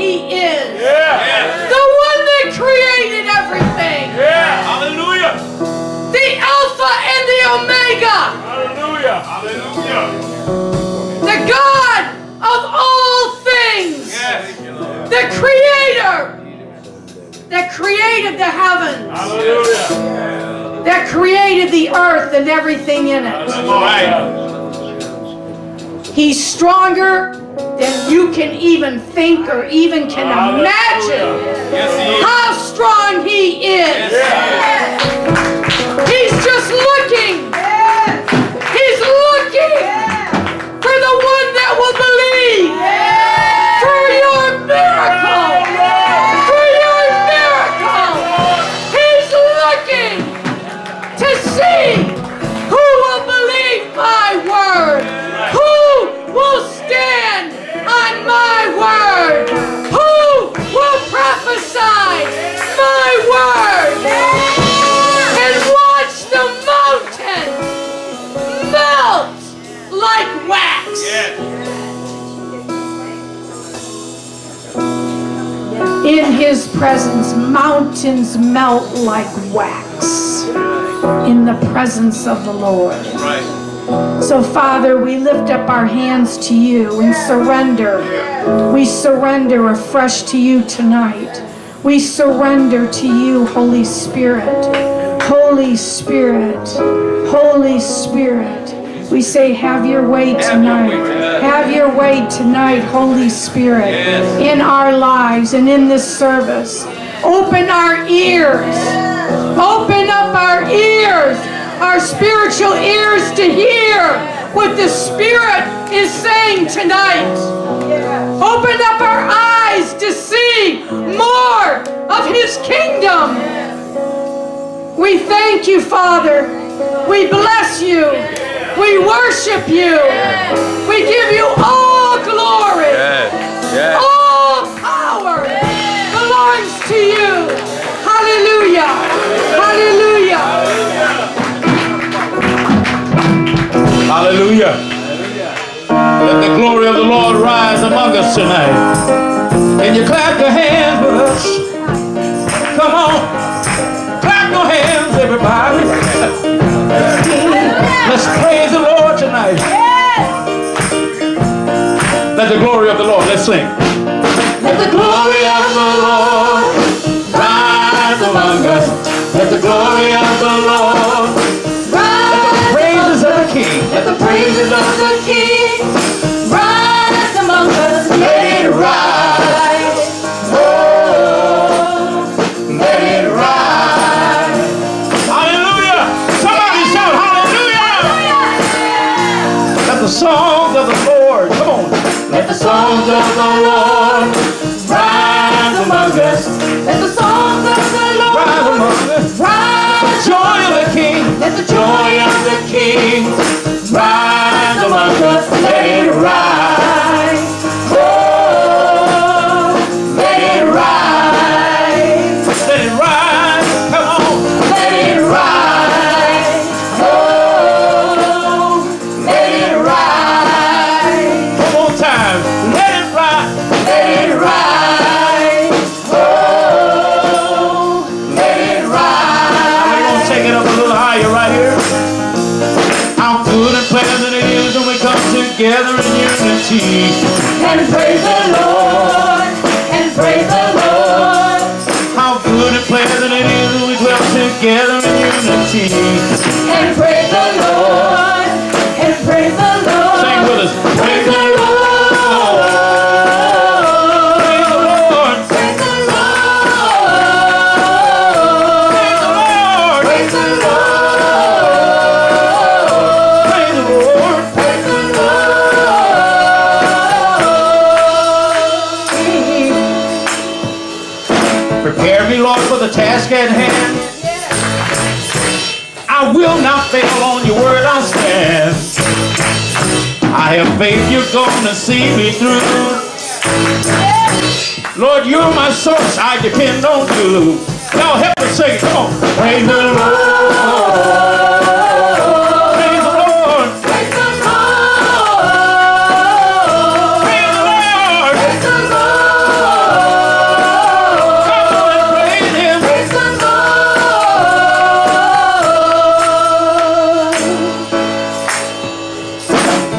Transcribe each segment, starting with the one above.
He is. Yeah. The one that created everything. Yeah. Hallelujah. The Alpha and the Omega. Hallelujah. Hallelujah. The God of all things. Yes. The Creator. That created the heavens. Hallelujah. That created the earth and everything in it. That's right. He's stronger than you can even think or even can imagine Yes, he is. how strong He is. Yes, He's just looking. He's looking for the one that will believe for your miracle. For your miracle. He's looking to see who will believe my word. Who will stand on my word? Who will prophesy my word? And watch the mountain melt like wax. In His presence, mountains melt like wax. In the presence of the Lord. right. So, Father, we lift up our hands to You and surrender. We surrender afresh to You tonight. We surrender to You, Holy Spirit. Holy Spirit. Holy Spirit. We say, have Your way tonight. Have Your way tonight, Holy Spirit, in our lives and in this service. Open our ears. Open up our ears. Our spiritual ears to hear what the Spirit is saying tonight. Open up our eyes to see more of His kingdom. We thank You, Father. We bless You. We worship You. We give You all glory. All power belongs to You. Hallelujah. Hallelujah. Hallelujah. Let the glory of the Lord rise among us tonight. Can you clap your hands with us? Come on. Clap your hands, everybody. Let's praise the Lord tonight. Let the glory of the Lord, let's sing. Let the glory of the Lord rise among us. Let the glory of the Lord let the praises of the King rise among us. Let it rise. Oh, let it rise. Hallelujah. Somebody shout hallelujah. Let the songs of the Lord, come on. Let the songs of the Lord rise among us. Let the songs of the Lord rise among us. Rise. The joy of the King. Let the joy of the King rise among us, let it rise. Oh, let it rise. Let it rise. Come on. Let it rise. Oh, let it rise. One more time. Let it rise. Let it rise. Oh, let it rise. We're going to take it up a little higher right here. How good and pleasant it is when we come together in unity and praise the Lord, and praise the Lord. How good and pleasant it is when we dwell together in unity and praise the Lord, and praise the Lord. Sing with us. Praise the Lord. Praise the Lord. Praise the Lord. Praise the Lord. Prepare me, Lord, for the task at hand. I will not fail on Your word, I'll stand. I have faith You're gonna see me through. Lord, You're my source, I depend on You. Y'all help me sing, come on. Praise the Lord.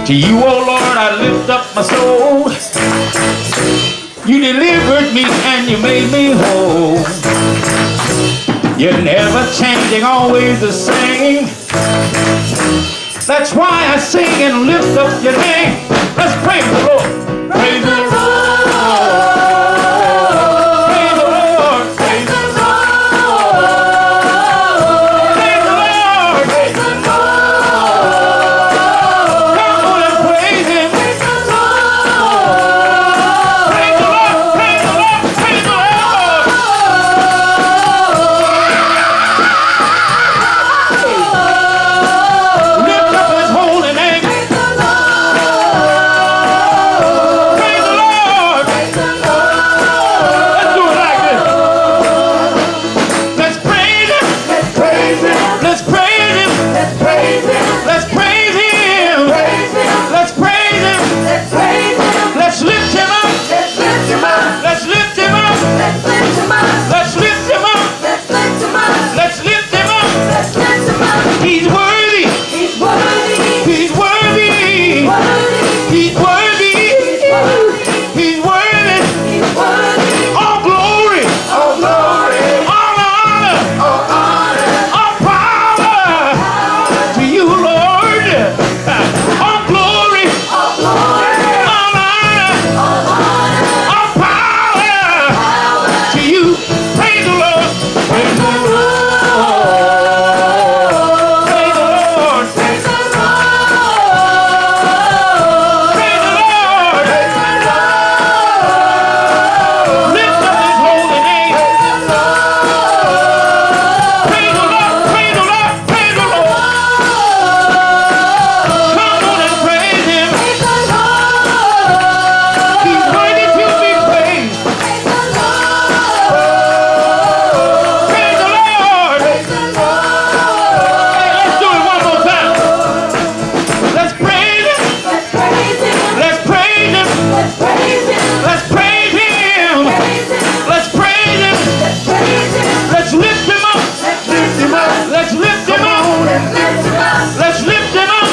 To you, oh Lord, I lift up my soul. You delivered me and you made me whole. You're never changing, always the same. That's why I sing and lift up your name. Let's praise the Lord. Praise the Lord. Praise the Lord. Praise the Lord. Praise the Lord. Praise the Lord. Come on and praise Him. Praise the Lord. Praise the Lord. Praise the Lord. Praise the Lord. Lift up His holy name. Praise the Lord. Praise the Lord. Let's do it like this. Let's praise Him. Let's praise Him. Let's praise Him. Let's praise Him. Let's praise Him. Let's praise Him. Let's praise Him. Let's lift Him up. Let's lift Him up. Let's lift Him up. Let's lift Him up. Let's lift Him up. Let's lift Him up. Let's lift Him up. Let's lift Him up. He's worthy. He's worthy. He's worthy. He's worthy. He's worthy. He's worthy. All glory. All glory. All honor. All honor. All power. To you, Lord. All glory. All glory. All honor. All honor. All power. To you. Praise the Lord. Praise the Lord. Praise the Lord. Praise the Lord. Praise the Lord. Lift up His holy name. Praise the Lord. Praise the Lord. Praise the Lord. Come on and praise Him. He's worthy to be praised. Praise the Lord. Hey, let's do it one more time. Let's praise Him. Let's praise Him. Let's praise Him. Let's praise Him. Let's praise Him. Let's praise Him. Let's lift Him up. Let's lift Him up. Let's lift Him up. Let's lift Him up.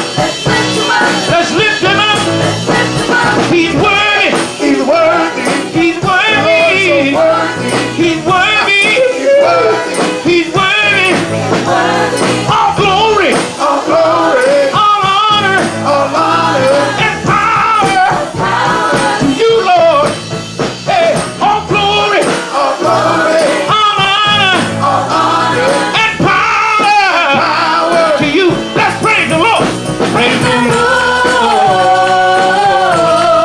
Let's lift Him up. He's worthy. He's worthy. He's worthy. He's worthy. He's worthy. All glory. All glory. All honor. All honor. And power. To you, Lord. Hey, all glory. All glory. All honor. All honor. And power. To you. Let's praise the Lord. Praise the Lord.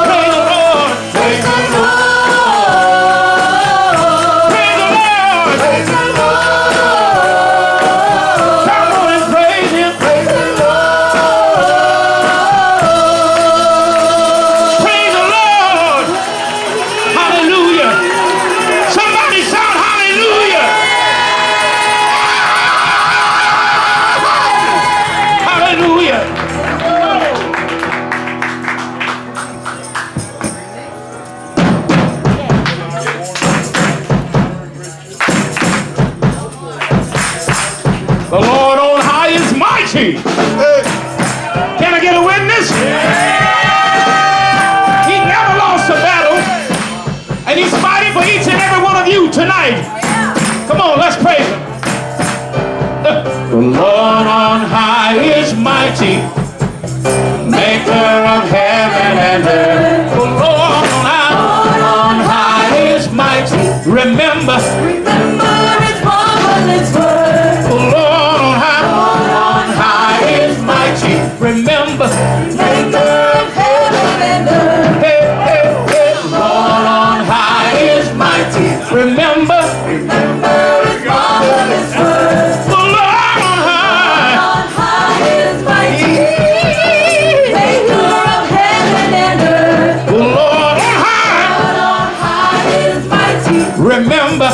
Praise the Lord. Praise the Lord. Praise the Lord. Praise the Lord. Come on and praise Him. Praise the Lord. Praise the Lord. Hallelujah. Somebody shout hallelujah. Hallelujah. The Lord on high is mighty. Can I get a witness? He never lost a battle. And He's fighting for each and every one of you tonight. Come on, let's praise Him. The Lord on high is mighty, maker of heaven and earth. The Lord on high is mighty. Remember His marvelous word. The Lord on high is mighty. Remember maker of heaven and earth. Hey, hey, hey. The Lord on high is mighty. Remember His marvelous word. The Lord on high is mighty, maker of heaven and earth. The Lord on high is mighty. Remember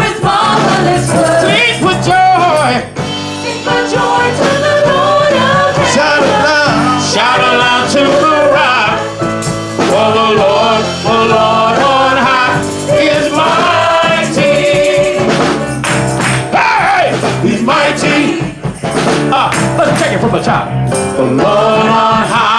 His marvelous word. Sing for joy. Sing for joy to the Lord of heaven. Shout aloud. Shout aloud to the rock. For the Lord on high is mighty. Hey, He's mighty. Let's take it from the top. The Lord on high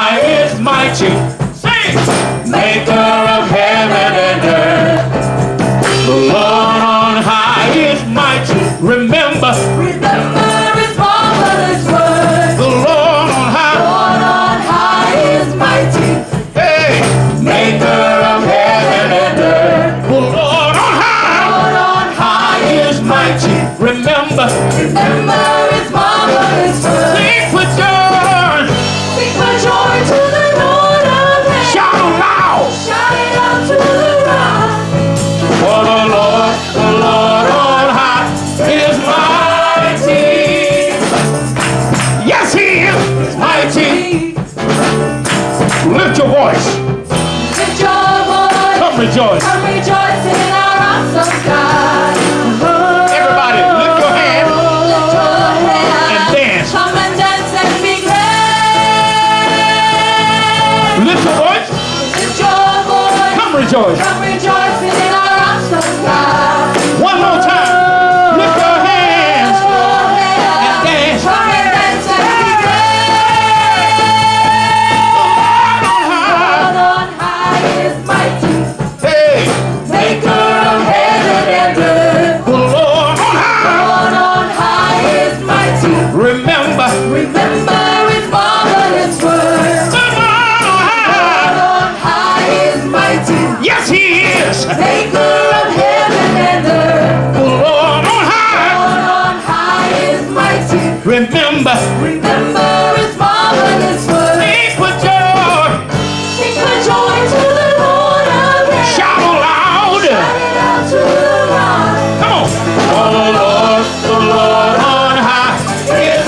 rejoice. Come rejoice in our awesome God. Everybody, lift your hand Lift your hand. and dance. Come and dance and be glad. Lift your voice. Lift your voice. Come rejoice. Come rejoice in our awesome God. One more time. Lift your hands Lift your hand. and dance. Come and dance and be glad. God on high is mighty, Hey, maker of heaven and earth. the Lord on high. God on high is mighty. Remember, Remember his marvelous works. the Lord on high. God on high is mighty, Yes, He is. maker of heaven and earth. The Lord on high. God on high is mighty. Remember, Remember his marvelous works. sing for joy. Sing for joy to the Lord of heaven. Shout aloud. Shout it out to the rock. Come on. Oh, the Lord on high is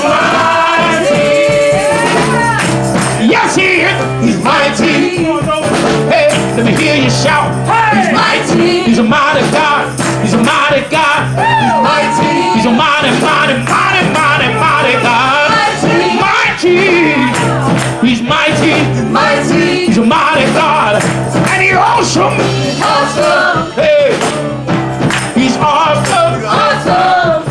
mighty. Yes, He is. He's mighty. Hey, let me hear you shout. He's mighty. He's a mighty God. He's a mighty God. He's mighty. He's a mighty, mighty, mighty, mighty, mighty God. Mighty. Mighty. He's mighty. Mighty. He's a mighty God. And He's awesome. Awesome. Hey, He's awesome. Awesome.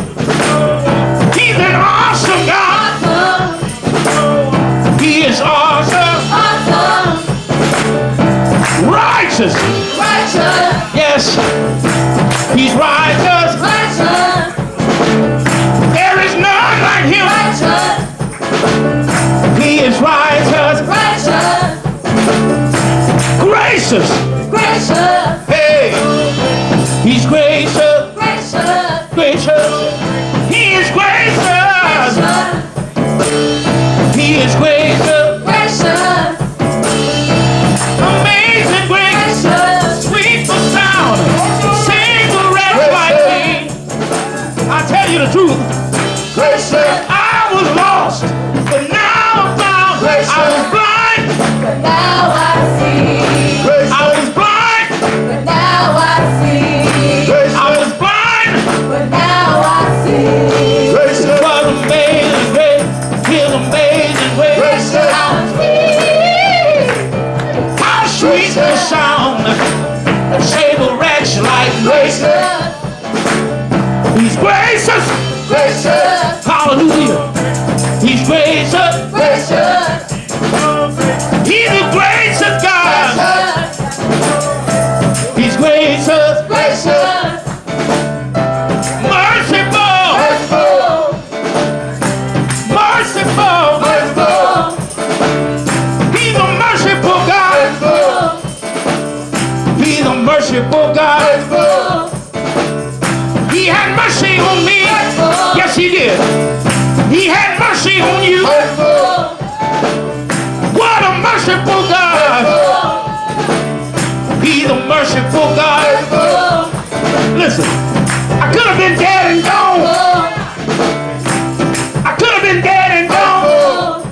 He's an awesome God. Awesome. He is awesome. Awesome. Righteous. Righteous. Yes. He's righteous. Righteous. There is none like Him. Righteous. He is righteous. Righteous. Gracious. Gracious. Hey, He's gracious. Gracious. Gracious. He is gracious. Gracious. He is gracious. Gracious. Amazing grace. Gracious. Sweet the sound. Sing the red white queen. I tell you the truth. Gracious. I was lost, but now I'm found. I was blind. But now I see. I was blind. But now I see. I was blind. But now I see. But amazing grace. His amazing grace. How sweet. How sweet the sound. Save a wretch like grace. He's gracious. Gracious. Hallelujah. He's gracious. Gracious. He's a gracious God. He's gracious. Gracious. Merciful. Merciful. He's a merciful God. He's a merciful God. He had mercy on me. Yes, He did. He had mercy on you. What a merciful God. He's a merciful God. Listen, I could have been dead and gone. I could have been dead and gone.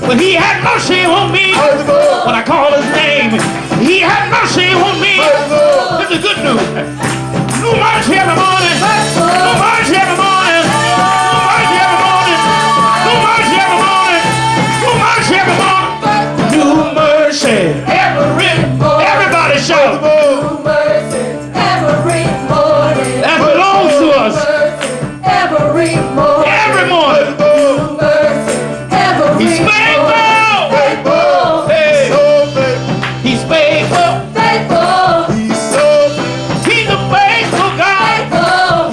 But He had mercy on me when I called His name. He had mercy on me. This is good news. New mercy every morning. New mercy every morning. New mercy every morning. New mercy every morning. New mercy every morning. New mercy every. Everybody shout. New mercy every morning. That belongs to us. Every morning. Every morning. New mercy every He's faithful. Faithful. Hey. He's faithful. Faithful. He's a faithful God. Faithful.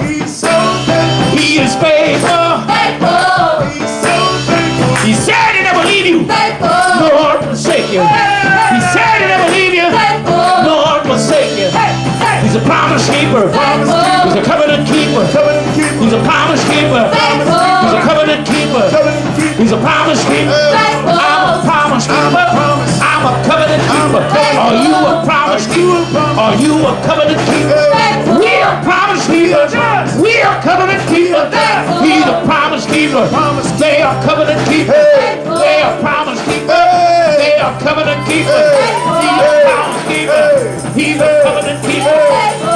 He is faithful. Faithful. He said He never leave you, Faithful. nor forsake you. He said He never leave you, Faithful. nor forsake you. He's a promise keeper. He's a covenant keeper. He's a promise keeper. He's a covenant keeper. He's a promise keeper. I'm a promise keeper. I'm a covenant keeper. Are you a promise keeper? Are you a covenant keeper? We are promise keepers. We are covenant keepers. He's a promise keeper. They are covenant keepers. They are promise keepers. They are covenant keepers. He's a promise keeper. He's a covenant keeper.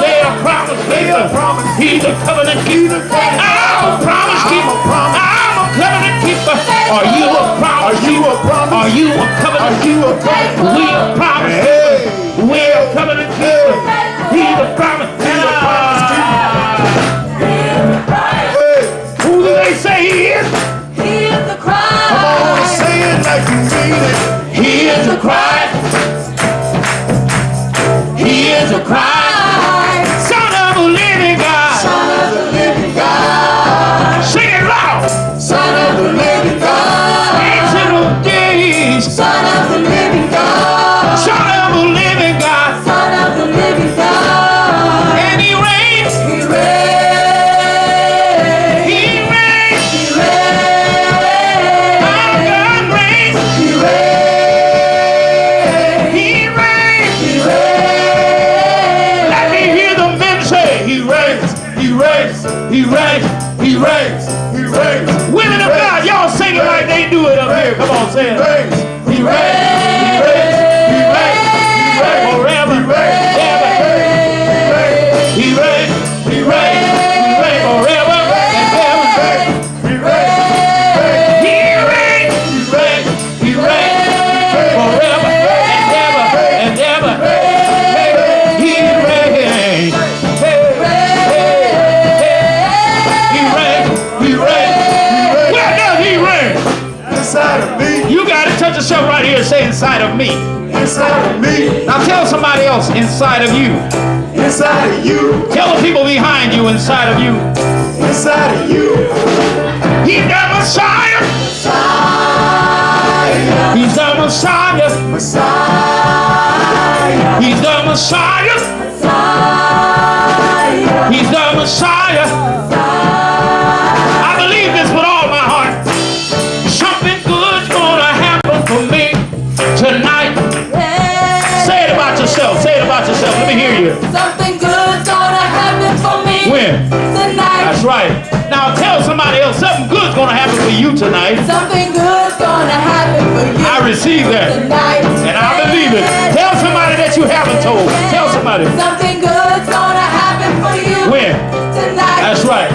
They are promise keeper. He's a covenant keeper. I'm a promise keeper. I'm a covenant keeper. Are you a promise keeper? Are you a covenant keeper? We are promise keeper. We are covenant keeper. He's a promise keeper. Who do they say he is? He is the Christ. Come on, say it like you mean it. He is the Christ. He is the Christ. Son of the living God. Son of the living God. Sing it loud. Son of the living God. Ancient of days. Son of the living God. Son of the living God. Son of the living God. And he reigns. He reigns. He reigns. He reigns. Our God reigns. He reigns. He reigns. He reigns. Let me hear the men say, he reigns. He reigns. He reigns. He reigns. He reigns. Women of God, y'all sing it like they do it up here. Come on, say He it. reigns. He reigns. He reigns. He reigns. He reigns forever. He reigns. Ever. He reigns. He reigns. He reigns forever and ever. He reigns. He reigns. He reigns. He reigns forever and ever and ever. He reigns. He reigns. He reigns. Where does he reign? Inside of me. You got to touch yourself right here and say inside of me. Inside of me. Now tell somebody else inside of you. Inside of you. Tell the people behind you inside of you. Inside of you. He's the Messiah. Messiah. He's the Messiah. Messiah. He's the Messiah. Messiah. He's the Messiah. I believe this with all my heart. Something good's gonna happen for me tonight. Say it about yourself. Say it about yourself. Let me hear you. Something good's gonna happen for me When? tonight. That's right. Now tell somebody else something good's gonna happen for you tonight. Something good's gonna happen for you I receive that. tonight. And I believe it. Tell somebody that you haven't told. Tell somebody. Something good's gonna happen for you When? tonight. That's right.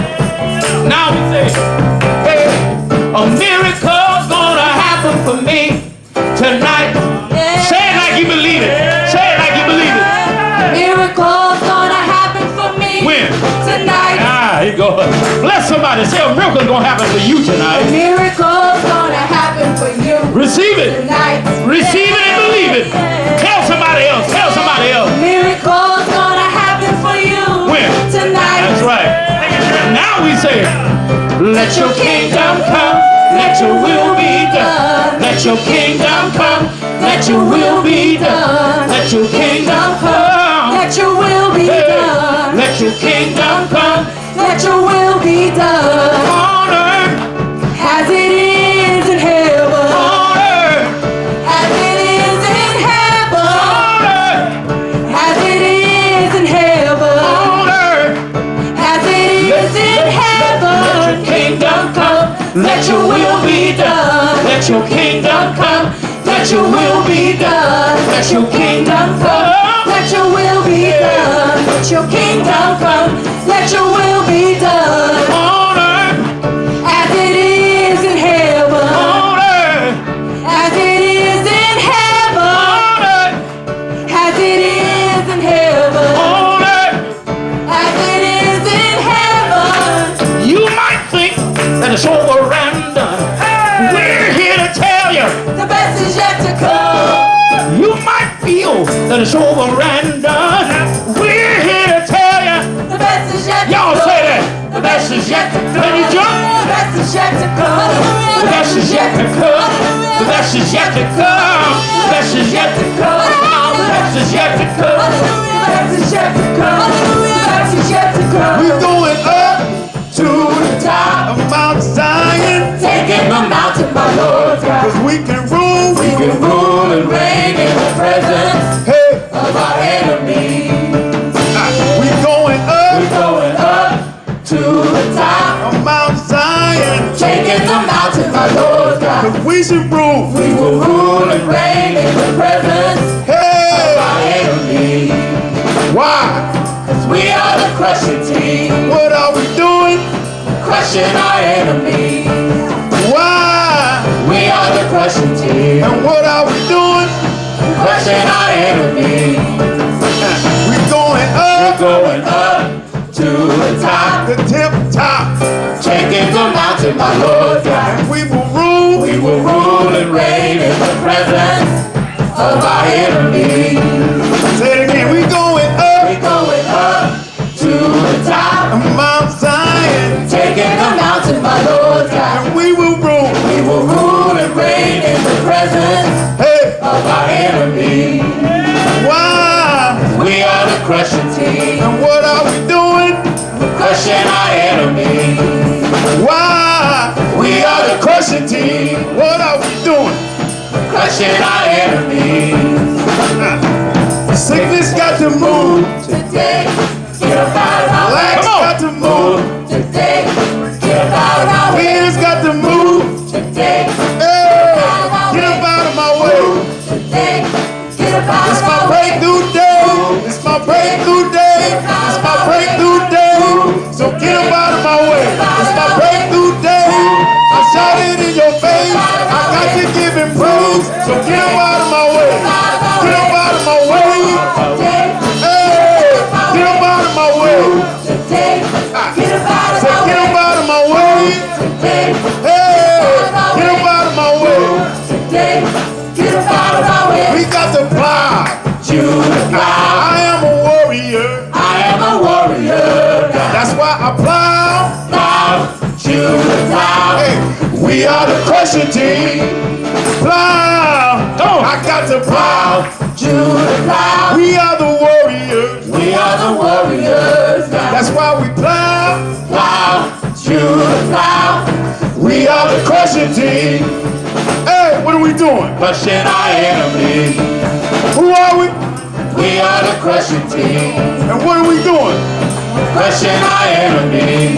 Now we say, hey, a miracle's gonna happen for me tonight. Say it like you believe it. Say it like you believe it. Miracle's gonna happen for me When? tonight. Ah, here you go. Bless somebody. Say a miracle's gonna happen for you tonight. Miracle's gonna happen for you Receive it. tonight. Receive it and believe it. Tell somebody else. Tell somebody else. Miracle's gonna happen for you When? tonight. That's right. Now we say, let your kingdom come, let your will be done. Let your kingdom come, let your will be done. Let your kingdom come. Let your will be Hey, done. let your kingdom come Let your will be done. on earth, As it is in heaven. on earth, As it is in heaven. on earth, As it is in heaven. on earth. As it is in Let your heaven. kingdom come, let your will be done. Let your kingdom come, let your will be done. Let your kingdom come. Let your will be done. Let your kingdom come. Let your will be done. On earth, As it is in heaven. on earth, As it is in heaven. on earth, As it is in heaven. on earth. As it is in heaven. You might think that it's over and done. We're here to tell you. The best is yet to come. You might feel that it's over and done. We're here to tell you. The best is yet to Y'all come. say that. The best is yet to come. Let me jump. The best is yet to come. The best is yet to come. The best is yet to come. The best is yet to come. The best is yet to come. The best is yet to come. The best is yet to come. We're going up to the top of Mount Zion. Taking the mountain by Lord's God. Cause we can rule. We can rule and reign in the presence Hey, of our enemies. we're going up Going up to the top. of Mount Zion. Taking the mountain by Lord's God. Cause we should rule. We will rule and reign in the presence Hey, of our enemies. Why? We are the crushing team, What are we doing? crushing our enemy. Why? We are the crushing team, And what are we doing? crushing our enemy. We're going We're up going up to the top, the tip top. taking the mountain, my Lord God. And we will rule. We will rule and reign in the presence of our enemies. Say it again. We're going up We're going up to the top, Mount Zion. taking the mountain, my Lord God. And we will rule. We will rule and reign in the presence Hey, of our enemies. why? We are the crushing team, And what are we doing? crushing our enemies. Why? We are the crushing team, What are we doing? crushing our enemies. Sickness got to move. Today, get up out of our way. Lacks Come on. got to move. Today, get up out of our way. Fears got to move. Today, Hey, get up out of my way. today, get up out It's of my our way. breakthrough day. It's my breakthrough day. It's my breakthrough day. So get up out of my way. It's my breakthrough day. I shout it in your face. I got to give him praise. So get up out of my way. Get up out of my way. Today, Hey, get up out of my way. today, get up out of Say, our get way. up out of my way. Today, Hey, get up out of my way. today, get up out of our way. We got to plow. Choose the plow. I am a warrior. I am a warrior. That's why I plow. Plow, choose the plow. Hey, we are the crushing team. Plow. I got to plow. Choose the plow. We are the warriors. We are the warriors now. That's why we plow. Plow, choose the plow. We are the crushing team. Hey, what are we doing? Crushing our enemies. Who are we? We are the crushing team. And what are we doing? Crushing our enemies.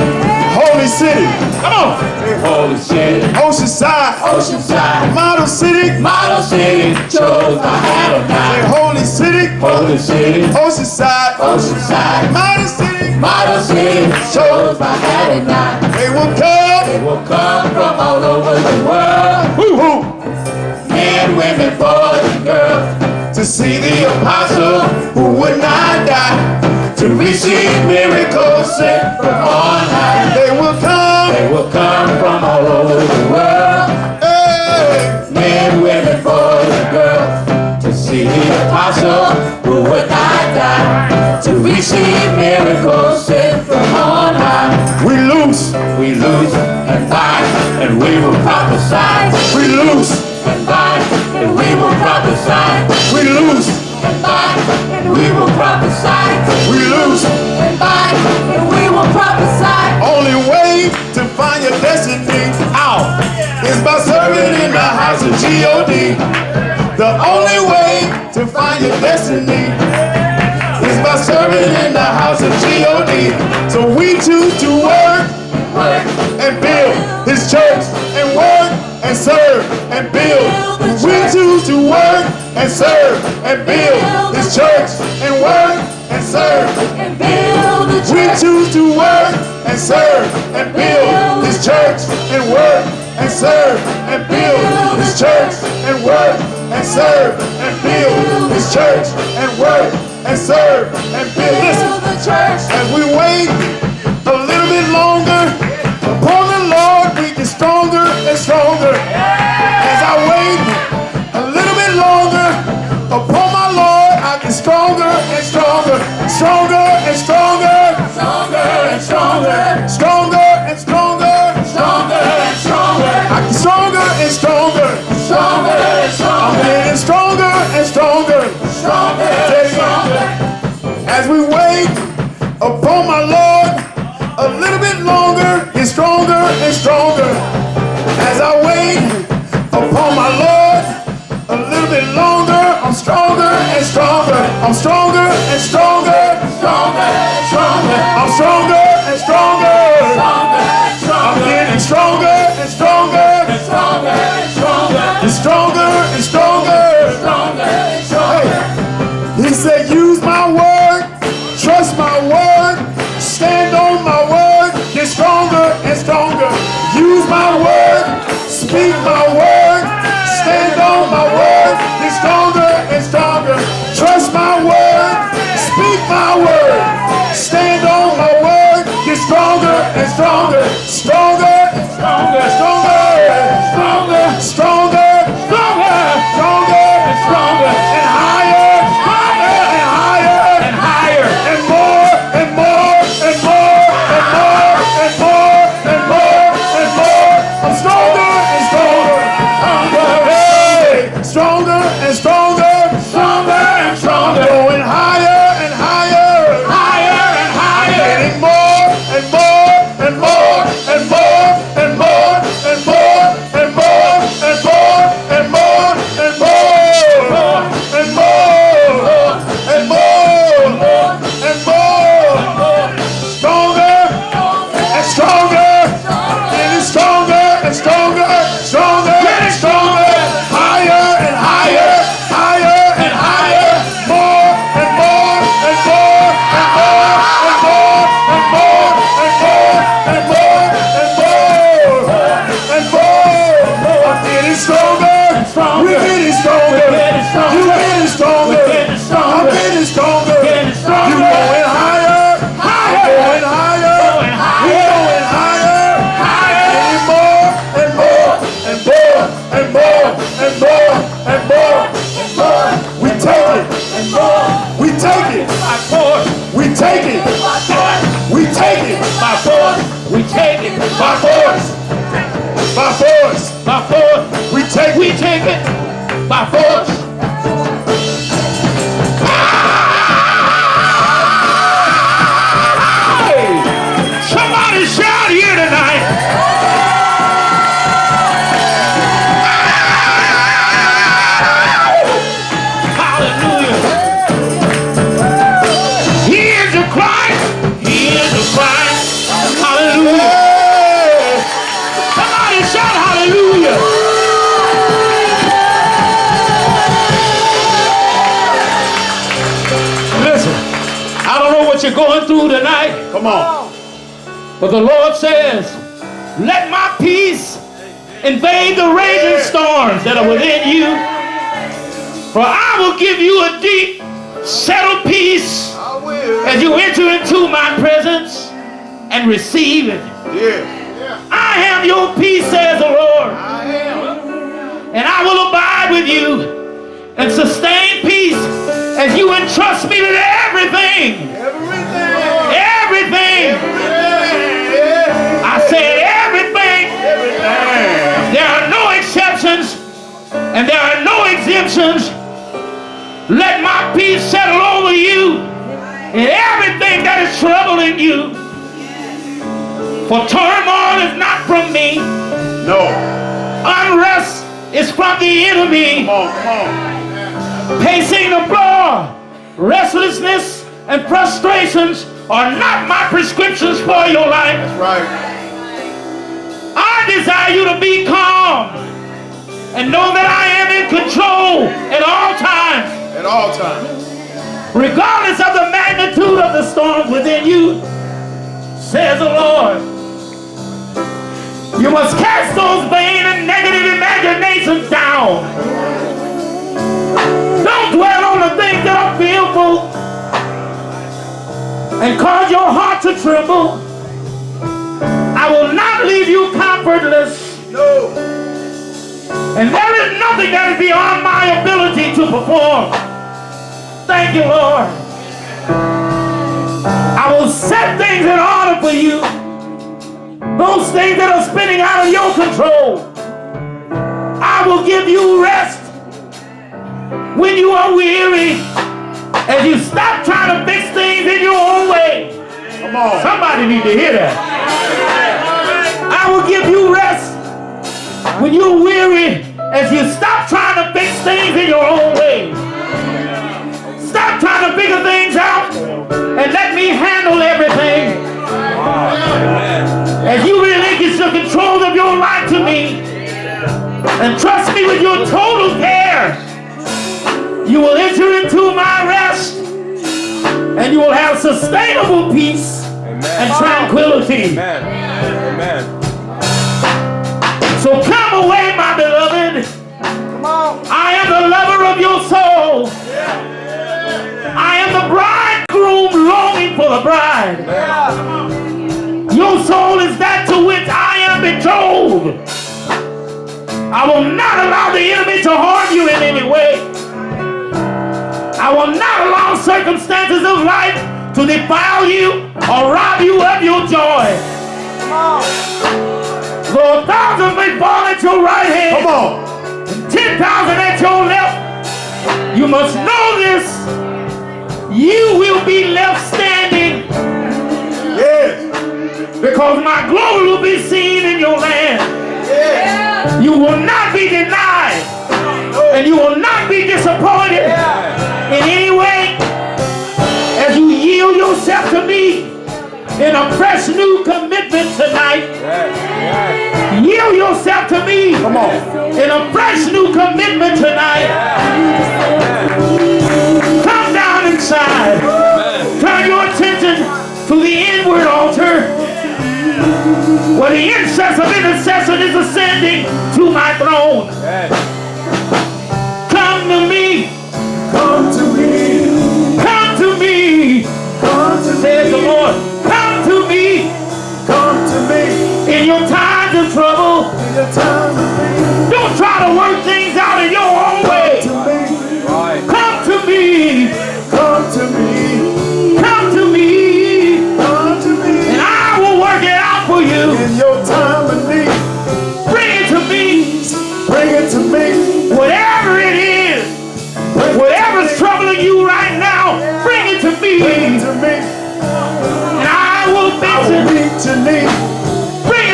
Holy City. Come on. Holy City, Oceanside. Oceanside, Model City. Model City, chose my Say Adonai. Holy City. Holy City, Oceanside. Oceanside, Model City. Model City, chose my Adonai. They will come. They will come from all over the world. Woo-hoo. Men, women, boys, and girls. To see the Apostle who would not die. To receive miracles sent from on high. They will come. They will come from all over the world. Hey. Men, women, boys, and girls. To see the apostle who would not die. To receive miracles sent from on high. We loose. We lose and bind, and we will prophesy. We loose. And bind, and we will prophesy. We loose. And bind, and we will prophesy. We loose. And bind, and we will prophesy. Only way to find your destiny out is by serving in the house of G.O.D. The only way to find your destiny is by serving in the house of G.O.D. So we choose to work Work, and build his church and work and serve and build. We choose to work and serve and build his church and work and serve. and build the We church. choose to work and serve and build his church and work and serve and build his church and work and serve and build his church and work and serve and build. Listen, Build the church. as we wait a little bit longer upon the Lord, we get stronger and stronger. As I wait a little bit longer upon my Lord, I get stronger and stronger, stronger and stronger, Stronger and stronger. stronger and stronger, Stronger and stronger. I get stronger and stronger. Stronger and I'm stronger. getting stronger and stronger. Stronger Say and it stronger. again. As we wait upon my Lord a little bit longer, get stronger and stronger. As I wait upon my Lord a little bit longer, I'm stronger and stronger. I'm stronger and stronger. Stronger and stronger. I'm stronger and stronger. Stronger and I'm stronger. getting stronger and stronger. Stronger and stronger. And stronger and stronger. Stronger and stronger. Hey, he said, use my word by force. We take it. We take it. By force. We take it. By force. By force. By force. We take We it. take it. By force. Hey! Somebody shout here tonight. Hallelujah. He is the Christ. He is the Christ. Hallelujah. Hey! Somebody shout hallelujah. Listen, I don't know what you're going through tonight, Come on. but the Lord says, let my peace invade the raging storms that are within you. For I will give you a deep, settled peace I will. as you enter into my presence and receive it. Yeah. I am your peace, says the Lord, I am. and I will abide with you and sustain peace as you entrust me with everything. Everything. Everything. Yeah. I said everything. Everything. There are no exceptions and there are no exemptions. Let my peace settle over you and everything that is troubling you. For turmoil is not from me. No. Unrest is from the enemy. Come on. Come on. Pacing the floor, restlessness and frustrations are not my prescriptions for your life. Right. I desire you to be calm and know that I am in control at all times, At all times. regardless of the magnitude of the storms within you, says the Lord. You must cast those vain and negative imaginations down. Don't dwell on the things that are fearful and cause your heart to tremble. I will not leave you comfortless, No. and there is nothing that is beyond my ability to perform. Thank you, Lord. I will set things in order for you. Those things that are spinning out of your control. I will give you rest when you are weary, as you stop trying to fix things in your own way. Come on. Somebody need to hear that. I will give you rest when you're weary, as you stop trying to fix things in your own way. Stop trying to figure things out and let me handle everything. As you relinquish the control of your life to me and trust me with your total care, you will enter into my rest and you will have sustainable peace and tranquility. Amen. So come away, my beloved. Come on. I am the lover of your soul. I am the bridegroom longing for the bride. Your soul is that to which I am betrothed. I will not allow the enemy to harm you in any way. I will not allow circumstances of life to defile you or rob you of your joy. Though 1,000 may fall at your right hand, Come on. 10,000 at your left, you must know this. You will be left standing Yes. because my glory will be seen in your land. Yes. You will not be denied and you will not be disappointed in any way as you yield yourself to me in a fresh new commitment tonight. Yield yourself to me Come on. in a fresh new commitment tonight. Come down inside. Turn your attention to the inward altar where the incense of intercession is ascending to my throne. Come to me. Come to me. Come to me. Come to Says the me. Lord. Come to me Come to me. in your times of trouble. In your time of need. Don't try to work things out in your own way. To me. Come to me. Come to me. to me. And I will Victory. bring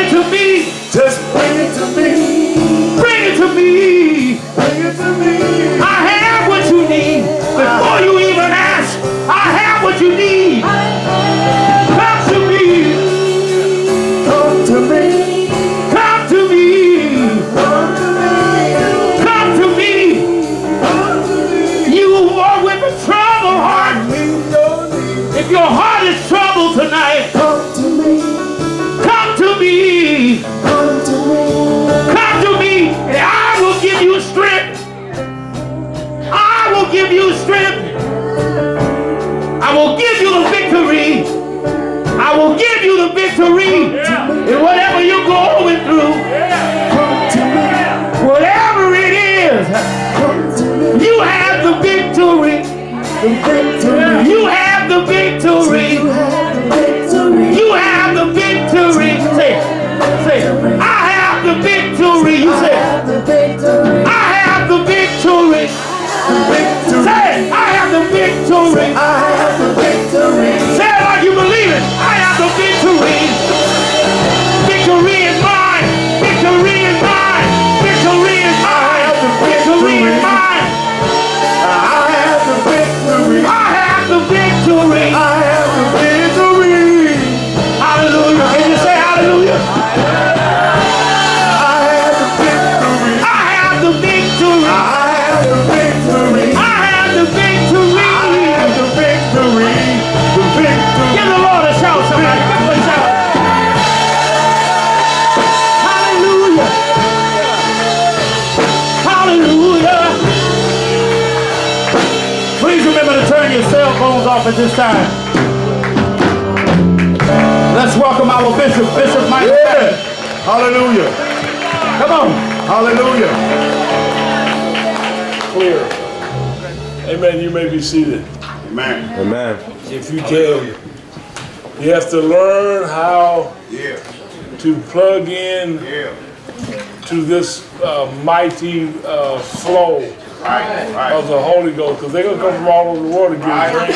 it to me. Just bring it to me. Bring it to me. Bring it to me. I have what you need. Before you even ask, I have what you need. Come to me. Come to me. Come to me. Come to me. Come to me. Come to me. You are with a troubled heart. Meet your needs. If your heart is troubled tonight, Come to me. come to me. Come to me. Come to me, and I will give you strength. I will give you strength. I will give you the victory. I will give you the victory in whatever you're going through. Come to me. Whatever it is, Come to me. you have the victory. The victory. You have the victory. You have the victory. You have the victory. Say, I have the victory. You say, Have the victory. I have the victory. The victory. Say, I have the victory. I have the victory. Say it like you believe it. I have the victory. Victory is mine. Victory is mine. Victory is mine. Victory is mine. I have the victory. I have the victory. I have the victory. Hallelujah. Can you say hallelujah? I have the victory. I have the victory. I have the victory. I have the victory. I have the victory. The victory. Give the Lord a shout, somebody. Give him a shout. Hallelujah. Hallelujah. Please remember to turn your cell phones off at this time. Let's welcome our bishop, Bishop Mike. Yeah. Hallelujah. Come on. Hallelujah. Clear. Amen. You may be seated. Amen. Amen. If you can, you have to learn how Yeah. to plug in Yeah. to this mighty flow Right. of the Holy Ghost, because they're going to come from all over the world to get a drink.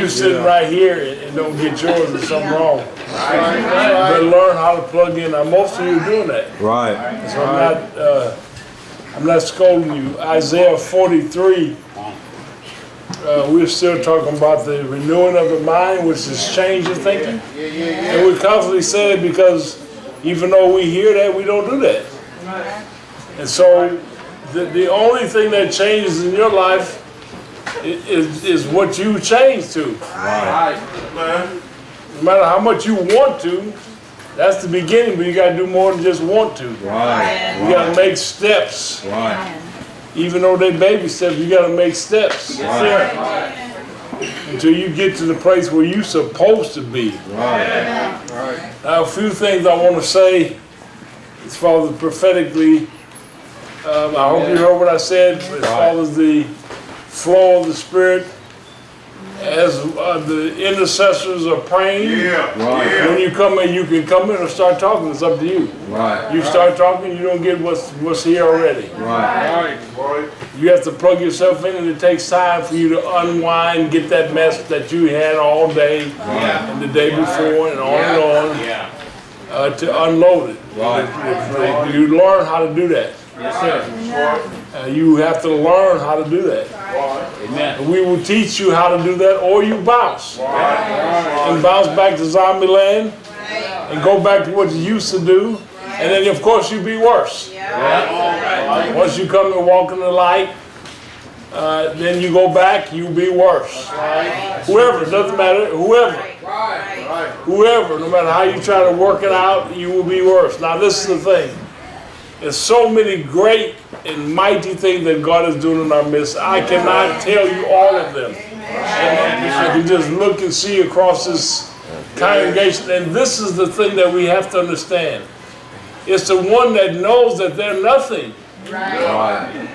You sitting right here and don't get yours, there's something wrong. But learn how to plug in. Now, most of you are doing that. Right. So I'm not scolding you. Isaiah 43, we're still talking about the renewing of the mind, which is change of thinking. And we constantly say it because even though we hear that, we don't do that. And so the only thing that changes in your life is what you change to. No matter how much you want to, that's the beginning, but you got to do more than just want to. Right. You got to make steps. Right. Even though they're baby steps, you got to make steps. Until you get to the place where you're supposed to be. Right. Now, a few things I want to say as far as prophetically. I hope you heard what I said as far as the flow of the Spirit. As the intercessors are praying, Right. when you come in, you can come in or start talking. It's up to you. Right. You start talking, you don't get what's here already. Right. You have to plug yourself in, and it takes time for you to unwind, get that mess that you had all day and the day before, and on and on, to unload it. Right. You learn how to do that. You have to learn how to do that. Amen. We will teach you how to do that, or you bounce. And bounce back to zombie land and go back to what you used to do. And then, of course, you be worse. Once you come and walk in the light, then you go back, you be worse. Whoever, it doesn't matter, whoever, no matter how you try to work it out, you will be worse. Now, this is the thing. There's so many great and mighty things that God is doing in our midst. I cannot tell you all of them. And I can just look and see across this congregation. And this is the thing that we have to understand. It's the one that knows that they're nothing. Right.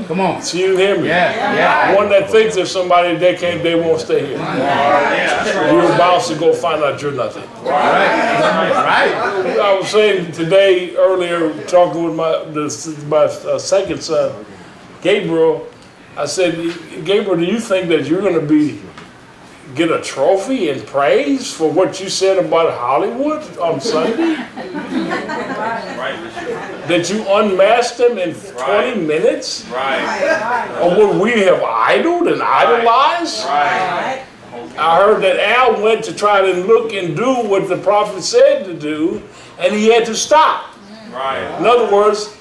Come on. So you hear me? Yeah. One that thinks there's somebody they won't stay here. You're about to go find out you're nothing. Right. I was saying today, earlier, talking with my second son, Gabriel, I said, Gabriel, do you think that you're going to be get a trophy and praise for what you said about Hollywood on Sunday? That you unmasked them in 20 minutes? Or would we have idled and idolized? I heard that Al went to try to look and do what the prophet said to do, and he had to stop. In other words,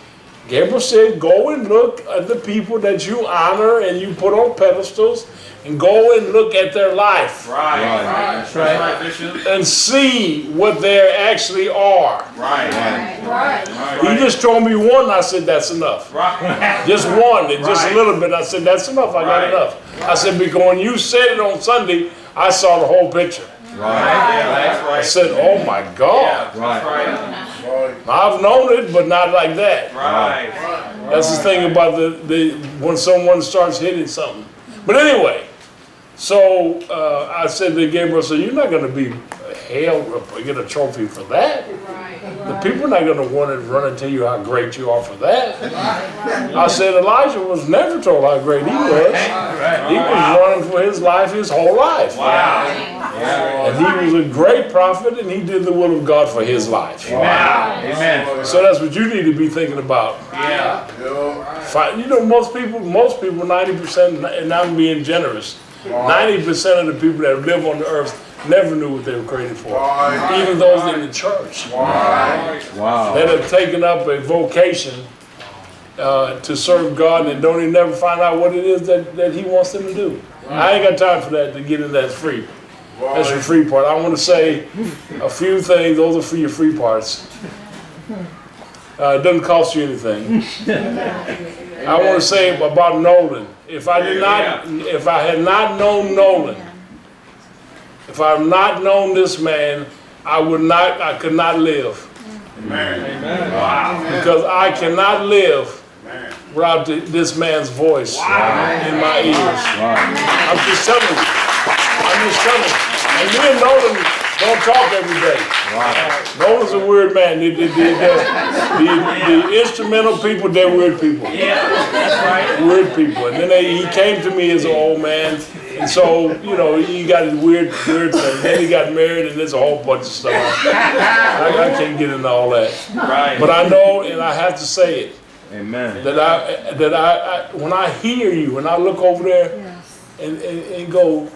Gabriel said, go and look at the people that you honor and you put on pedestals, and go and look at their life. That's right, Bishop. And see what they actually are. He just told me one, I said, that's enough. Just one, and just a little bit, I said, that's enough, I got enough. I said, because when you said it on Sunday, I saw the whole picture. I said, oh my God. I've known it, but not like that. That's the thing about the when someone starts hitting something. But anyway, so I said to Gabriel, so you're not going to be held, get a trophy for that. The people are not going to want to run and tell you how great you are for that. I said Elijah was never told how great he was. He was running for his life his whole life. And he was a great prophet, and he did the will of God for his life. So that's what you need to be thinking about. You know, most people, 90%, and I'm being generous, 90% of the people that live on the earth never knew what they were created for. Even those in the church that have taken up a vocation to serve God and don't even never find out what it is that he wants them to do. I ain't got time for that to get in that free. That's your free part. I want to say a few things. Those are for your free parts. It doesn't cost you anything. I want to say about Nolan. If I had not known Nolan, if I had not known this man, I could not live. Because I cannot live without this man's voice in my ears. I'm just telling you. And me and Nolan don't talk every day. Nolan's a weird man. The instrumental people, they're weird people. Weird people. And then he came to me as an old man. And so, you know, he got his weird thing. Then he got married, and there's a whole bunch of stuff. I can't get into all that. But I know, and I have to say it, that I when I hear you, when I look over there and go,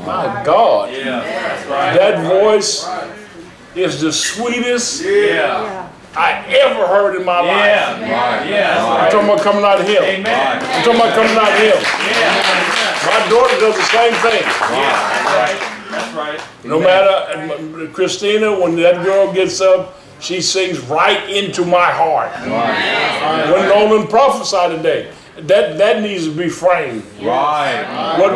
my God, that voice is the sweetest I ever heard in my life. I'm talking about coming out of him. I'm talking about coming out of him. My daughter does the same thing. That's right. No matter, Christina, when that girl gets up, she sings right into my heart. When Nolan prophesied today, that needs to be framed. What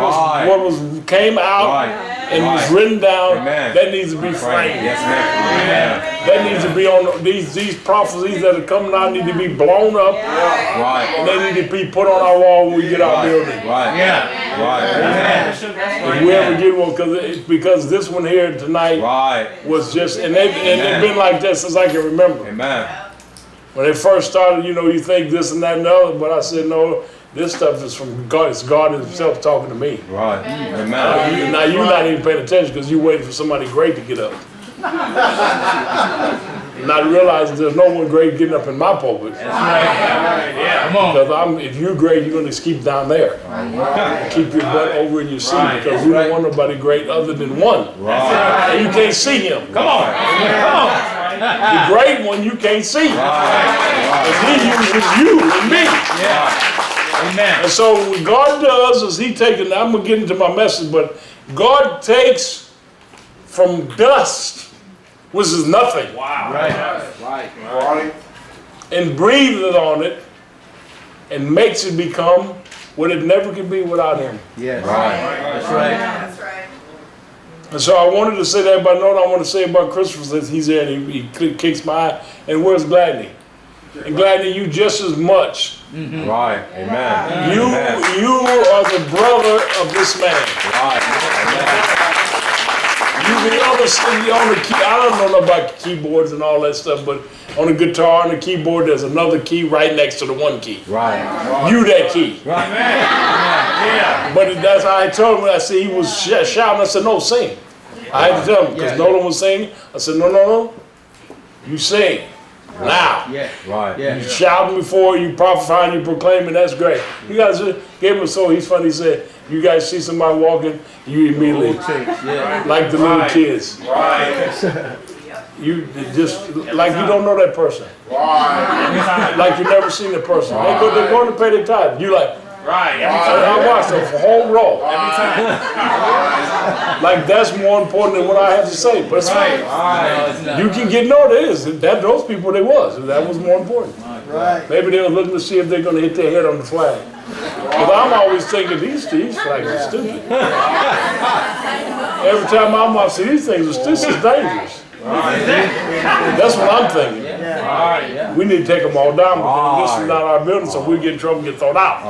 came out and was written down, that needs to be framed. That needs to be on these prophecies that are coming out need to be blown up. And they need to be put on our wall when we get our building. If we ever get one, because this one here tonight was just, and they've been like that since I can remember. When they first started, you know, you think this and that and the other, but I said, no, this stuff is from God. It's God himself talking to me. Now you're not even paying attention because you're waiting for somebody great to get up. Not realizing there's no one great getting up in my pulpit. Because if you're great, you're going to keep down there. Keep your butt over in your seat because we don't want nobody great other than one. And you can't see him. Come on. The great one you can't see. Because he uses you and me. And so what God does is he takes, and I'm going to get into my message, but God takes from dust, which is nothing, and breathes it on it and makes it become what it never could be without him. That's right. And so I wanted to say that, but no, I want to say about Christopher that he's there and he kicks my eye. And where's Gladney? And Gladney, you just as much. You are the brother of this man. You can understand on the key. I don't know about keyboards and all that stuff, but on the guitar and the keyboard, there's another key right next to the one key. Right. You that key. Right. Yeah. But that's how I told him. I said he was shouting. I said, no, sing. I had to tell him because Nolan was singing. I said, no. You sing now. Yeah. Right. You shouting before you prophesying, you proclaiming. That's great. You guys gave him so he's funny. He said, you guys see somebody walking, you immediately like the little kids. Right. You just like you don't know that person. Right. Like you never seen the person. They're going to pay their tithe. You like. Right. I watched the whole row. Like that's more important than what I have to say. But it's fine. You can get noticed. That those people they was. That was more important. Right. Maybe they were looking to see if they're going to hit their head on the flag. But I'm always thinking these flags are stupid. Every time I'm out, see these things. This is dangerous. That's what I'm thinking. We need to take them all down because this is not our building, so we get in trouble and get thrown out.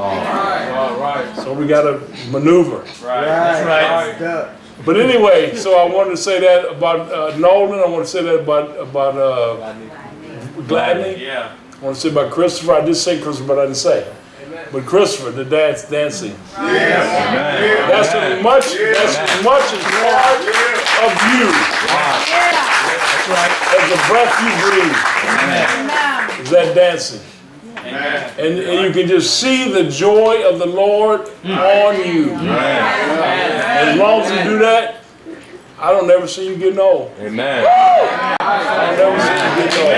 So we got to maneuver. Right. But anyway, so I wanted to say that about Nolan. I want to say that about Gladney. Yeah. I want to say about Christopher. I did say Christopher, but I didn't say. But Christopher, the dancing. That's as much as part of you. That's right. As the breath you breathe. Is that dancing. And you can just see the joy of the Lord on you. As long as you do that, I don't ever see you getting old. Amen. I don't ever see you getting old. I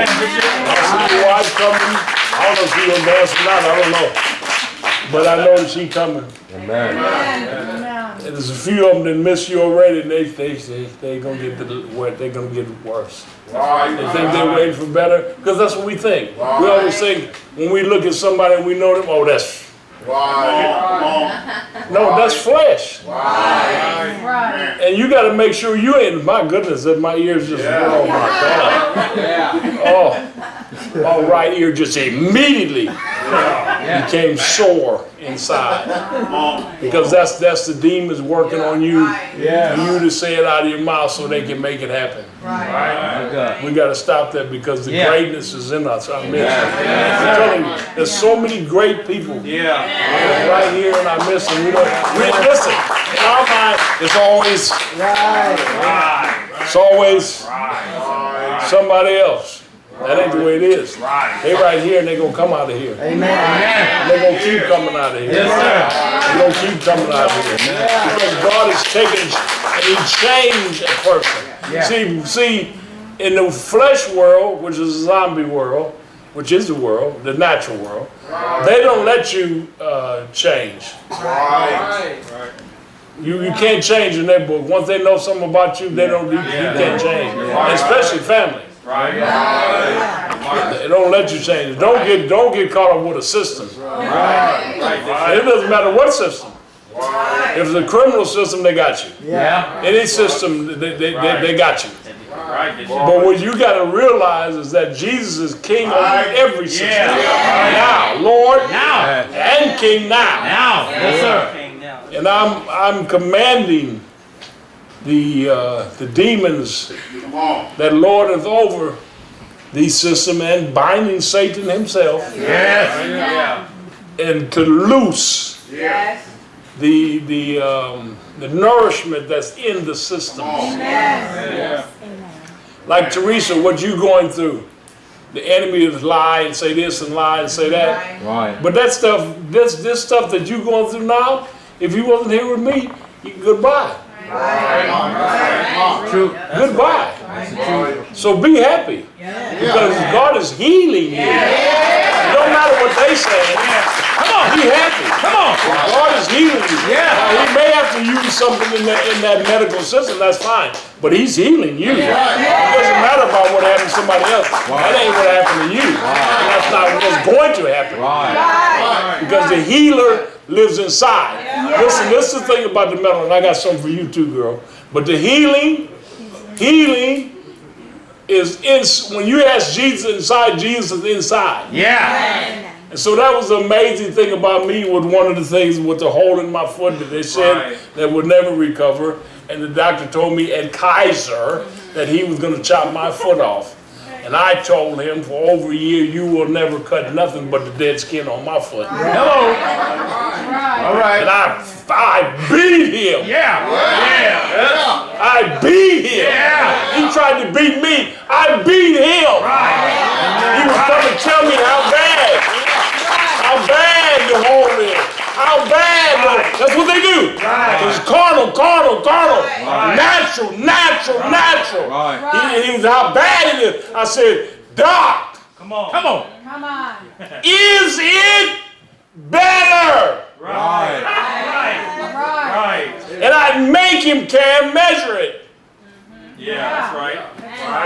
see your wife coming. I don't know if she's going to dance or not. I don't know. But I know that she's coming. Amen. And there's a few of them that miss you already, and they're gonna get worse. They think they're waiting for better, because that's what we think. We always think when we look at somebody and we know them, oh, that's no, that's flesh. And you got to make sure you ain't. My goodness, that my ears just. Oh my God. My right ear just immediately became sore inside, because that's the demons working on you. You to say it out of your mouth so they can make it happen. We got to stop that because the greatness is in us. I'm telling you, there's so many great people right here in our midst. We listen. In our mind, it's always somebody else. That ain't the way it is. They right here and they gonna come out of here. Amen. They're gonna keep coming out of here. They're gonna keep coming out of here. Because God is taking and He changed a person. See, in the flesh world, which is a zombie world, which is the world, the natural world, they don't let you change. You can't change in their book. Once they know something about you, you can't change. Especially family. They don't let you change. Don't get caught up with a system. It doesn't matter what system. If it's a criminal system, they got you. Any system, they got you. But what you got to realize is that Jesus is king over every system. Now, Lord, and king now. Yes, sir. And I'm commanding the demons that lordeth over the system and binding Satan himself. And to loose the nourishment that's in the system. Like Teresa, what you going through? The enemy is lie and say this and lie and say that. But that stuff, this stuff that you going through now, if you wasn't here with me, goodbye. True. Goodbye. So be happy. Because God is healing you. It don't matter what they say. Come on, be happy. Come on. God is healing you. Now, He may have to use something in that medical system, that's fine. But He's healing you. It doesn't matter about what happened to somebody else. That ain't what happened to you. That's not what's going to happen. Because the healer lives inside. Listen, this is the thing about the metal, and I got something for you too, girl. But the healing is when you ask Jesus inside, Jesus is inside. And so that was the amazing thing about me with one of the things with the hole in my foot that they said that would never recover. And the doctor told me at Kaiser that he was going to chop my foot off. And I told him for over a year, you will never cut nothing but the dead skin on my foot. Hello. All right. And I beat him. Yeah. I beat him. Yeah. He tried to beat me. I beat him. He was coming to tell me how bad the hole is. How bad. That's what they do. It's carnal. Natural. He was how bad it is. I said, Doc. Come on. Is it better? Right. And I'd make him measure it. Yeah, that's right.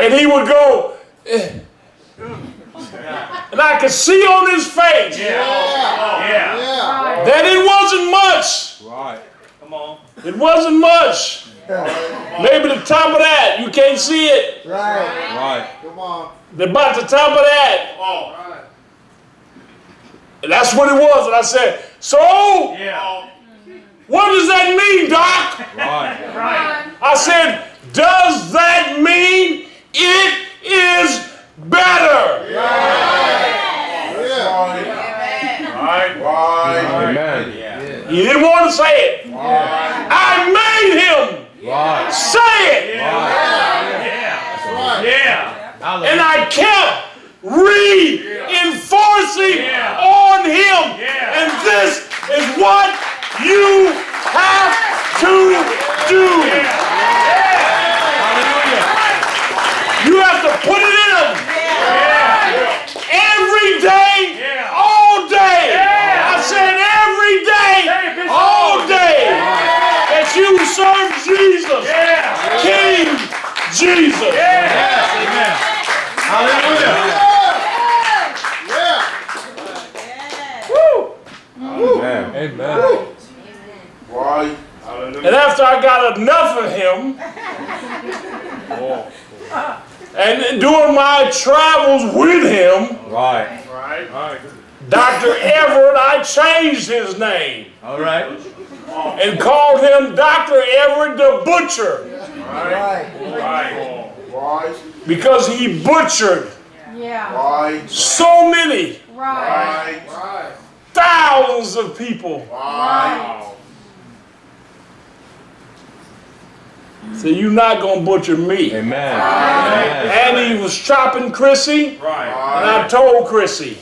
And he would go, and I could see on his face that it wasn't much. Right. Come on. It wasn't much. Maybe the top of that, you can't see it. Right. About the top of that. And that's what it was. And I said, so, what does that mean, Doc? Right. I said, does that mean it is better? Amen. He didn't want to say it. I made him say it. And I kept reinforcing on him. And this is what you have to do. You have to put it in him. Every day, all day. I said every day, all day. That you serve Jesus. King Jesus. Amen. Hallelujah. Amen. And after I got enough of him, and doing my travels with him, Right. Dr. Everett, I changed his name All right. and called him Dr. Everett the Butcher. Because he butchered so many, thousands of people. So you're not going to butcher me. Amen. And he was chopping Chrissy. And I told Chrissy,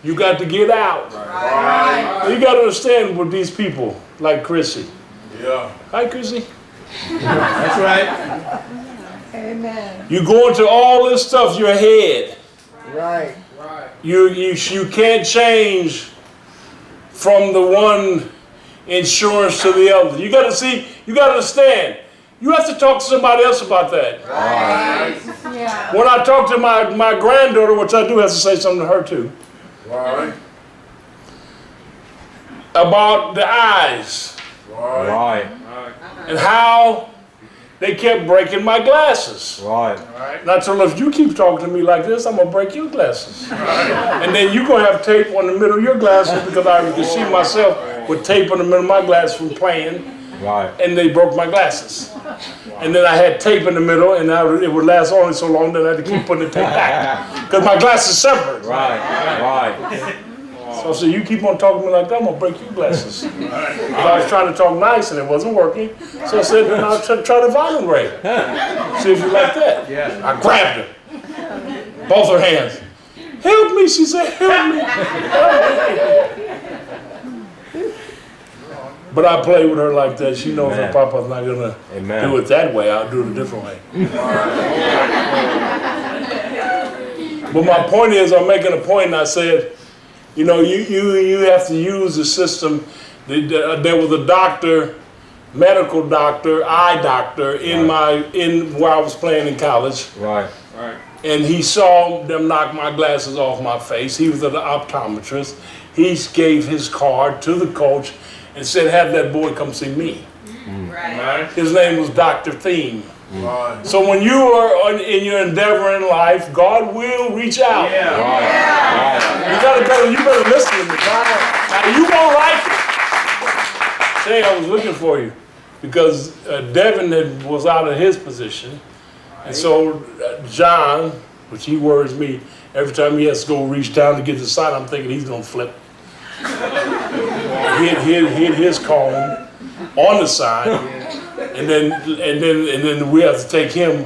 you got to get out. You got to understand with these people like Chrissy. Hi, Chrissy. That's right. You go into all this stuff, your head. You can't change from the one insurance to the other. You got to see, you got to understand. You have to talk to somebody else about that. When I talk to my granddaughter, which I do have to say something to her too, about the eyes Right. and how they kept breaking my glasses. Right. And I told her, if you keep talking to me like this, I'm going to break your glasses. And then you're going to have tape on the middle of your glasses because I can see myself with tape on the middle of my glasses from playing. Right. And they broke my glasses. And then I had tape in the middle, and it would last only so long that I had to keep putting the tape back. Because my glasses separate. Right. So I said, you keep on talking to me like that, I'm going to break your glasses. I was trying to talk nice, and it wasn't working. So I said, then I'll try the volume rate. See if you like that. Yeah. I grabbed her. Both her hands. Help me, she said, help me. But I play with her like that. She knows her papa's not going to do it that way. I'll do it a different way. But my point is, I'm making a point, and I said, you know, you have to use the system. There was a doctor, medical doctor, eye doctor, in where I was playing in college. Right. And he saw them knock my glasses off my face. He was an optometrist. He gave his card to the coach and said, have that boy come see me. His name was Dr. Theme. So when you are in your endeavor in life, God will reach out. You better listen to me. Now you won't like it. Say, I was looking for you. because Devin was out of his position. And so John, which he worries me, every time he has to go reach down to get the sign, I'm thinking he's gonna flip. hit his cone on the sign, and then we have to take him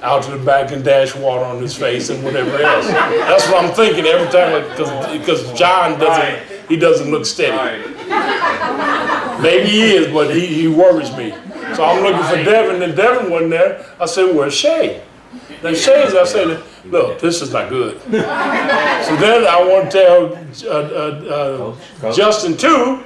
out to the back and dash water on his face and whatever else. That's what I'm thinking every time, because John doesn't look steady. Maybe he is, but he worries me. So I'm looking for Devin, and Devin wasn't there. I said, where's Shay? Then Shay's, I said, look, this is not good. So then I want to tell Justin too,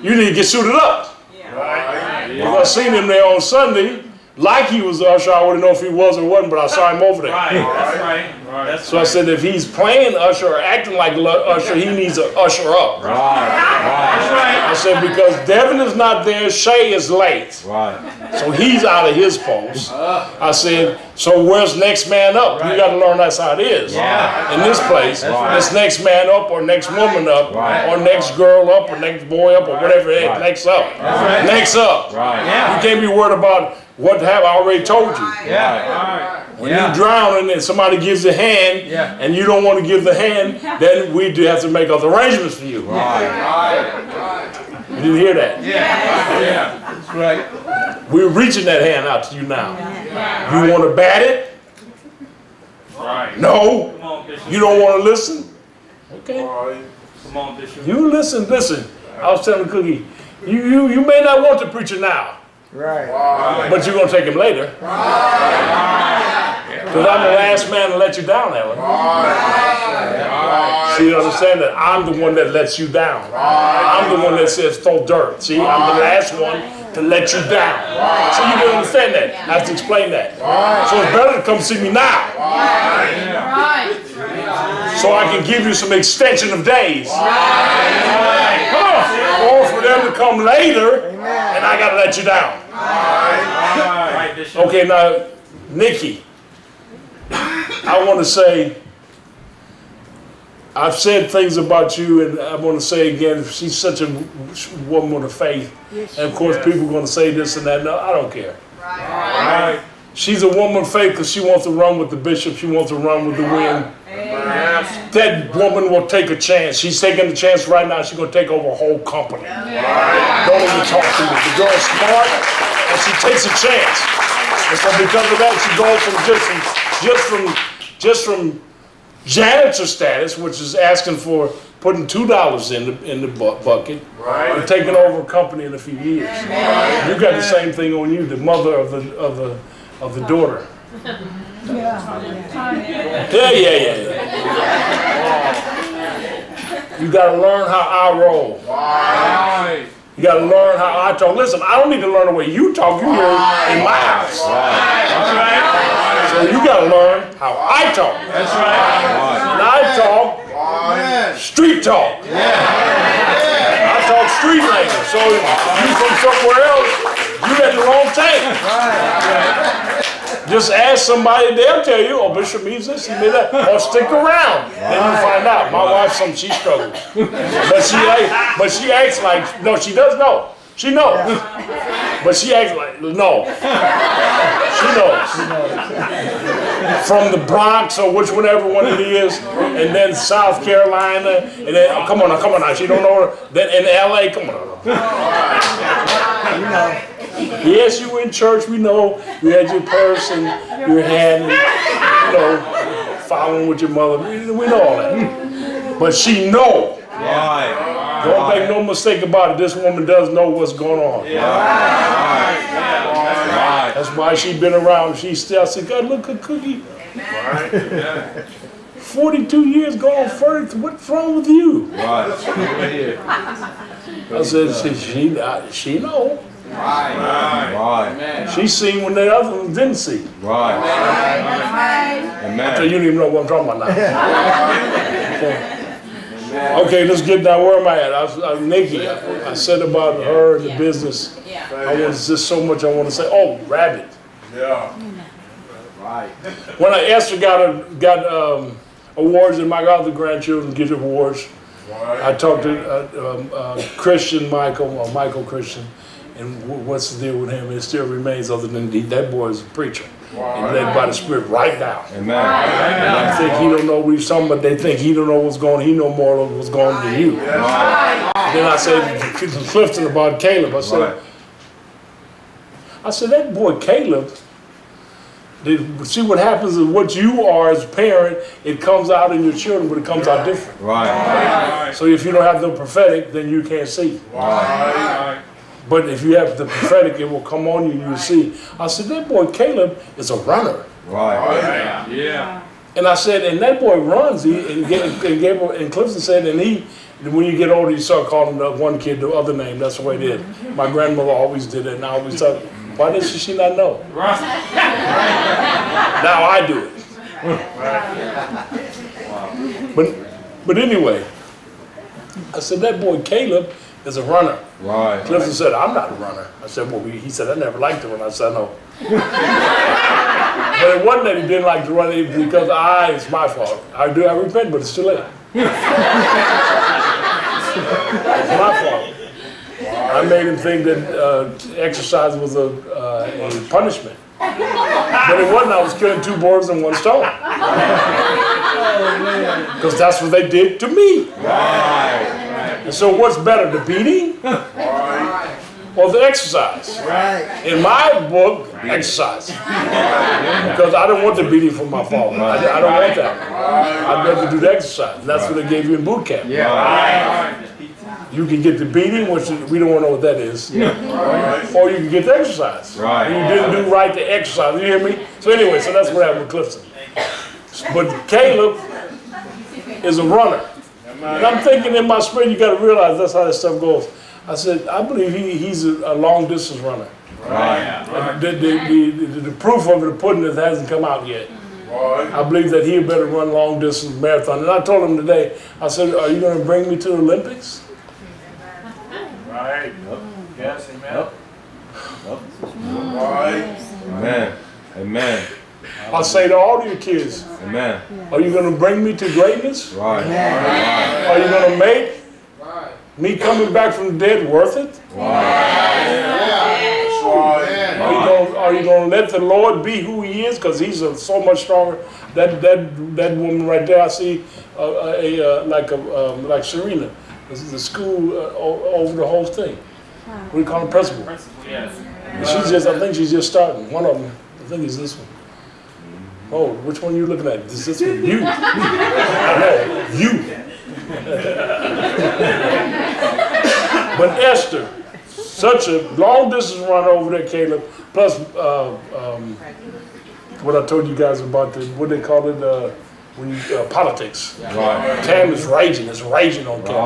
you need to get suited up. If I seen him there on Sunday, like he was the usher, I wouldn't know if he was or wasn't, but I saw him over there. That's right. So I said, if he's playing usher or acting like usher, he needs to usher up. I said, because Devin is not there, Shay is late. So he's out of his post. I said, so where's next man up? You got to learn that's how it is. In this place, it's next man up or next woman up or next girl up or next boy up or whatever it is. Next up. Next up. You can't be worried about what have I already told you. When you're drowning and somebody gives a hand and you don't want to give the hand, then we do have to make other arrangements for you. You didn't hear that? That's right. We're reaching that hand out to you now. You want to bat it? No. You don't want to listen? Okay. Come on, Bishop. You listen. I was telling Cookie, you may not want the preacher now. But you're going to take him later. Because I'm the last man to let you down, Ellen. See, you understand that? I'm the one that lets you down. I'm the one that says throw dirt. See, I'm the last one to let you down. So you can understand that. I have to explain that. So it's better to come see me now. So I can give you some extension of days. Come on. Or for them to come later, and I got to let you down. Okay, now, Nikki, I want to say, I've said things about you, and I want to say again, she's such a woman of faith. And of course, people are going to say this and that. No, I don't care. She's a woman of faith because she wants to run with the bishop. She wants to run with the wind. That woman will take a chance. She's taking a chance right now. She's going to take over a whole company. Don't even talk to me. The girl's smart, and she takes a chance. And so because of that, she goes from just from janitor status, which is asking for putting $2 in the bucket, and taking over a company in a few years. You got the same thing on you, the mother of the daughter. Yeah. You got to learn how I roll. You got to learn how I talk. Listen, I don't need to learn the way you talk. You hear in my house. So you got to learn how I talk. That's right. And I talk street talk. I talk street language. So you from somewhere else, you got the wrong thing. Just ask somebody, they'll tell you, oh, Bishop means this, he means that, or stick around. Then you find out. My wife's something she struggles. But she acts like, no, she does know. She knows. But she acts like, no. She knows. From the Bronx or whichever one it is, and then South Carolina, and then, oh, come on now, she don't know her. Then in LA, come on now. Yes, you were in church, we know. You had your purse and your hand, and, following with your mother. We know all that. But she know. Don't make no mistake about it. This woman does know what's going on. That's why she's been around. She still said, God, look at Cookie. 42 years gone first. What's wrong with you? I said, she know. She seen when the other ones didn't see. Amen. So you don't even know what I'm talking about now. Okay, let's get down. Where am I at? Nikki. I said about her and the business. I want just so much I want to say. Oh, Rabbit. When Esther got awards and my other grandchildren get awards, I talked to Michael Christian, And what's the deal with him? It still remains, other than that boy is a preacher. And led by the Spirit right now. Amen. And I think he don't know what he's talking about. They think he don't know what's going on. He know more of what's going on than you. Then I said to Clifton about Caleb. I said, that boy Caleb, see what happens is what you are as a parent, it comes out in your children, but it comes out different. Right. So if you don't have the prophetic, then you can't see. Right. But if you have the prophetic, it will come on you and you'll see. I said, that boy Caleb is a runner. Right. Yeah. And I said, and that boy runs. And Clifton said, when you get older, you start calling the one kid the other name. That's the way it is. My grandmother always did it, and I always thought, why did she not know? Now I do it. But anyway, I said, that boy Caleb is a runner. Right. Clifton said, I'm not a runner. I said, well, he said, I never liked to run. I said, no. But it wasn't that he didn't like to run, because it's my fault. I repent, but it's too late. It's my fault. I made him think that exercise was a punishment. But it wasn't. I was killing 2 birds with 1 stone. Because that's what they did to me. Right. And so what's better, the beating or the exercise? In my book, exercise. Because I don't want the beating from my father. I don't want that. I'd rather do the exercise. That's what they gave you in boot camp. You can get the beating, which we don't want to know what that is. Or you can get the exercise. Right. You didn't do right to exercise. You hear me? So anyway, so that's what happened with Clifton. But Caleb is a runner. And I'm thinking in my spirit, you got to realize that's how this stuff goes. I said, I believe he's a long distance runner. Right. The proof of the pudding hasn't come out yet. I believe that he better run long distance marathon. And I told him today, I said, are you going to bring me to the Olympics? Right. Yes, amen. Amen. Amen. I say to all your kids, Amen. are you going to bring me to greatness? Right. Are you going to make me coming back from the dead worth it? Are you going to let the Lord be who He is? Because He's so much stronger. That woman right there, I see like Serena, the school over the whole thing. What do you call her? Principal. Yes. I think she's just starting. One of them, I think is this one. Oh, which one are you looking at? This one. You. I know. You. But Esther, such a long distance runner over there, Caleb, plus what I told you guys about what they call it, politics. Right. Cam is raging. It's raging on Cam.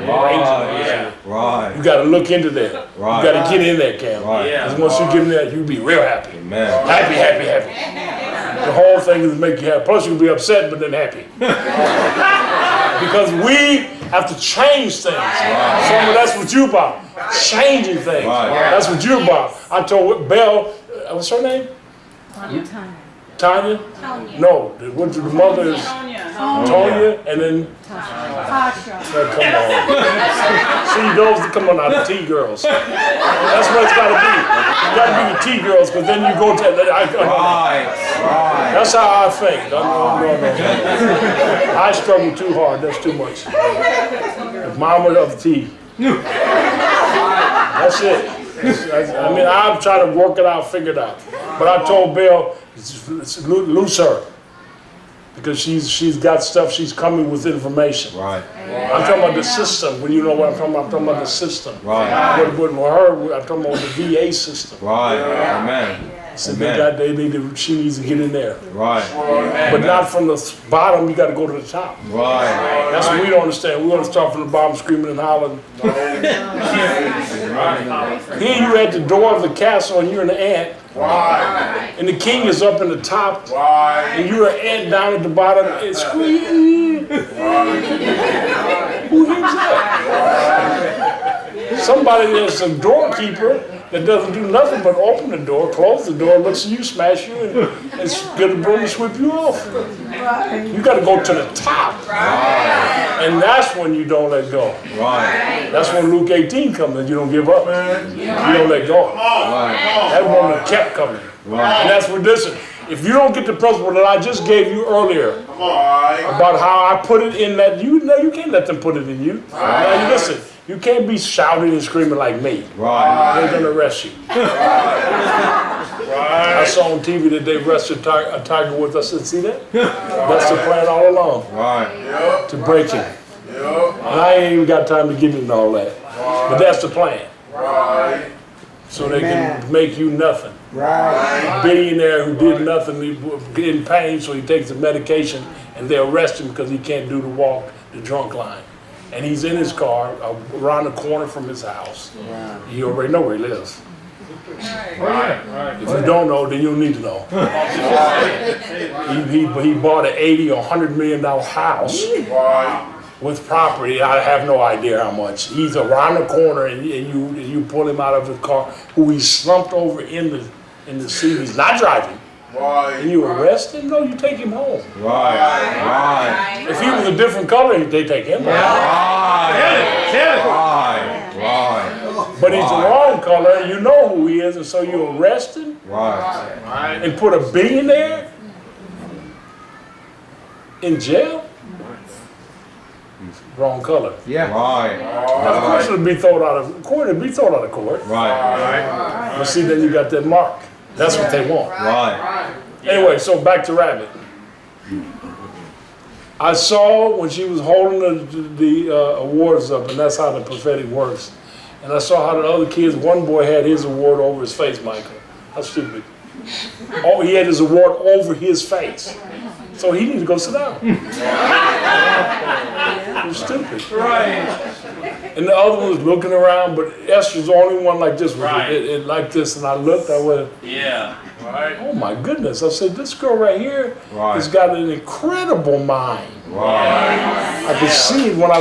Right. You got to look into that. Right. You got to get in there, Cam. Right. Because once you get in there, you'll be real happy. Amen. Happy. The whole thing is to make you happy. Plus, you'll be upset, but then happy. Because we have to change things. So that's what you're about. Changing things. Right. That's what you're about. I told Belle, what's her name? Tanya? No, the mother is Tonya, and then Tasha. come on. See, those that come on out, the T girls. That's what it's got to be. You got to be the T girls, because then you go to. Right. That's how I think. No. I struggle too hard. That's too much. The mama of the T. That's it. I mean, I'm trying to work it out, figure it out. But I told Bill, lose her. Because she's got stuff, she's coming with information. Right. I'm talking about the system. When you know what I'm talking about, I'm talking about the system. Right. With her, I'm talking about the VA system. Right. Amen. So Amen. she needs to get in there. Right. But not from the bottom, you got to go to the top. Right. That's what we don't understand. We want to start from the bottom, screaming and hollering. Here you at the door of the castle and you're an ant. And the king is up in the top. And you're an ant down at the bottom and screaming. Who hears that? Somebody that's a doorkeeper that doesn't do nothing but open the door, close the door, looks at you, smash you, and get a broom and sweep you off. You got to go to the top. And that's when you don't let go. Right. That's when Luke 18 comes and you don't give up. You don't let go. That woman kept coming. And that's what this is. If you don't get the principle that I just gave you earlier about how I put it in that, you can't let them put it in you. Now, listen, you can't be shouting and screaming like me. Right. They're going to arrest you. I saw on TV that they arrested a Tiger Woods. I said, see that? That's the plan all along. Right. To break him. And I ain't even got time to get into all that. But that's the plan. So they can make you nothing. A billionaire who did nothing, he in pain, so he takes the medication, and they arrest him because he can't do the drunk line. And he's in his car around the corner from his house. You already know where he lives. If you don't know, then you don't need to know. He bought an $80 or $100 million house with property. I have no idea how much. He's around the corner, and you pull him out of the car, who he's slumped over in the seat. He's not driving. And you arrest him? No, you take him home. Right. If he was a different color, they take him home. Right. But he's the wrong color, and you know who he is, and so you arrest him Right. and put a billionaire in jail? Wrong color. Yeah. Right. Of course it'll be thrown out of court. Right. But see, then you got that mark. That's what they want. Right. Anyway, so back to Rabbit. I saw when she was holding the awards up, and that's how the prophetic works. And I saw how the other kids, one boy had his award over his face, Michael. How stupid. Oh, he had his award over his face. So he needs to go sit down. You're stupid. Right. And the other one was looking around, but Esther's the only one like this. Like this, and I looked, I went, Yeah. Right. oh my goodness. I said, this girl right here has Right. got an incredible mind. Right. I could see it when I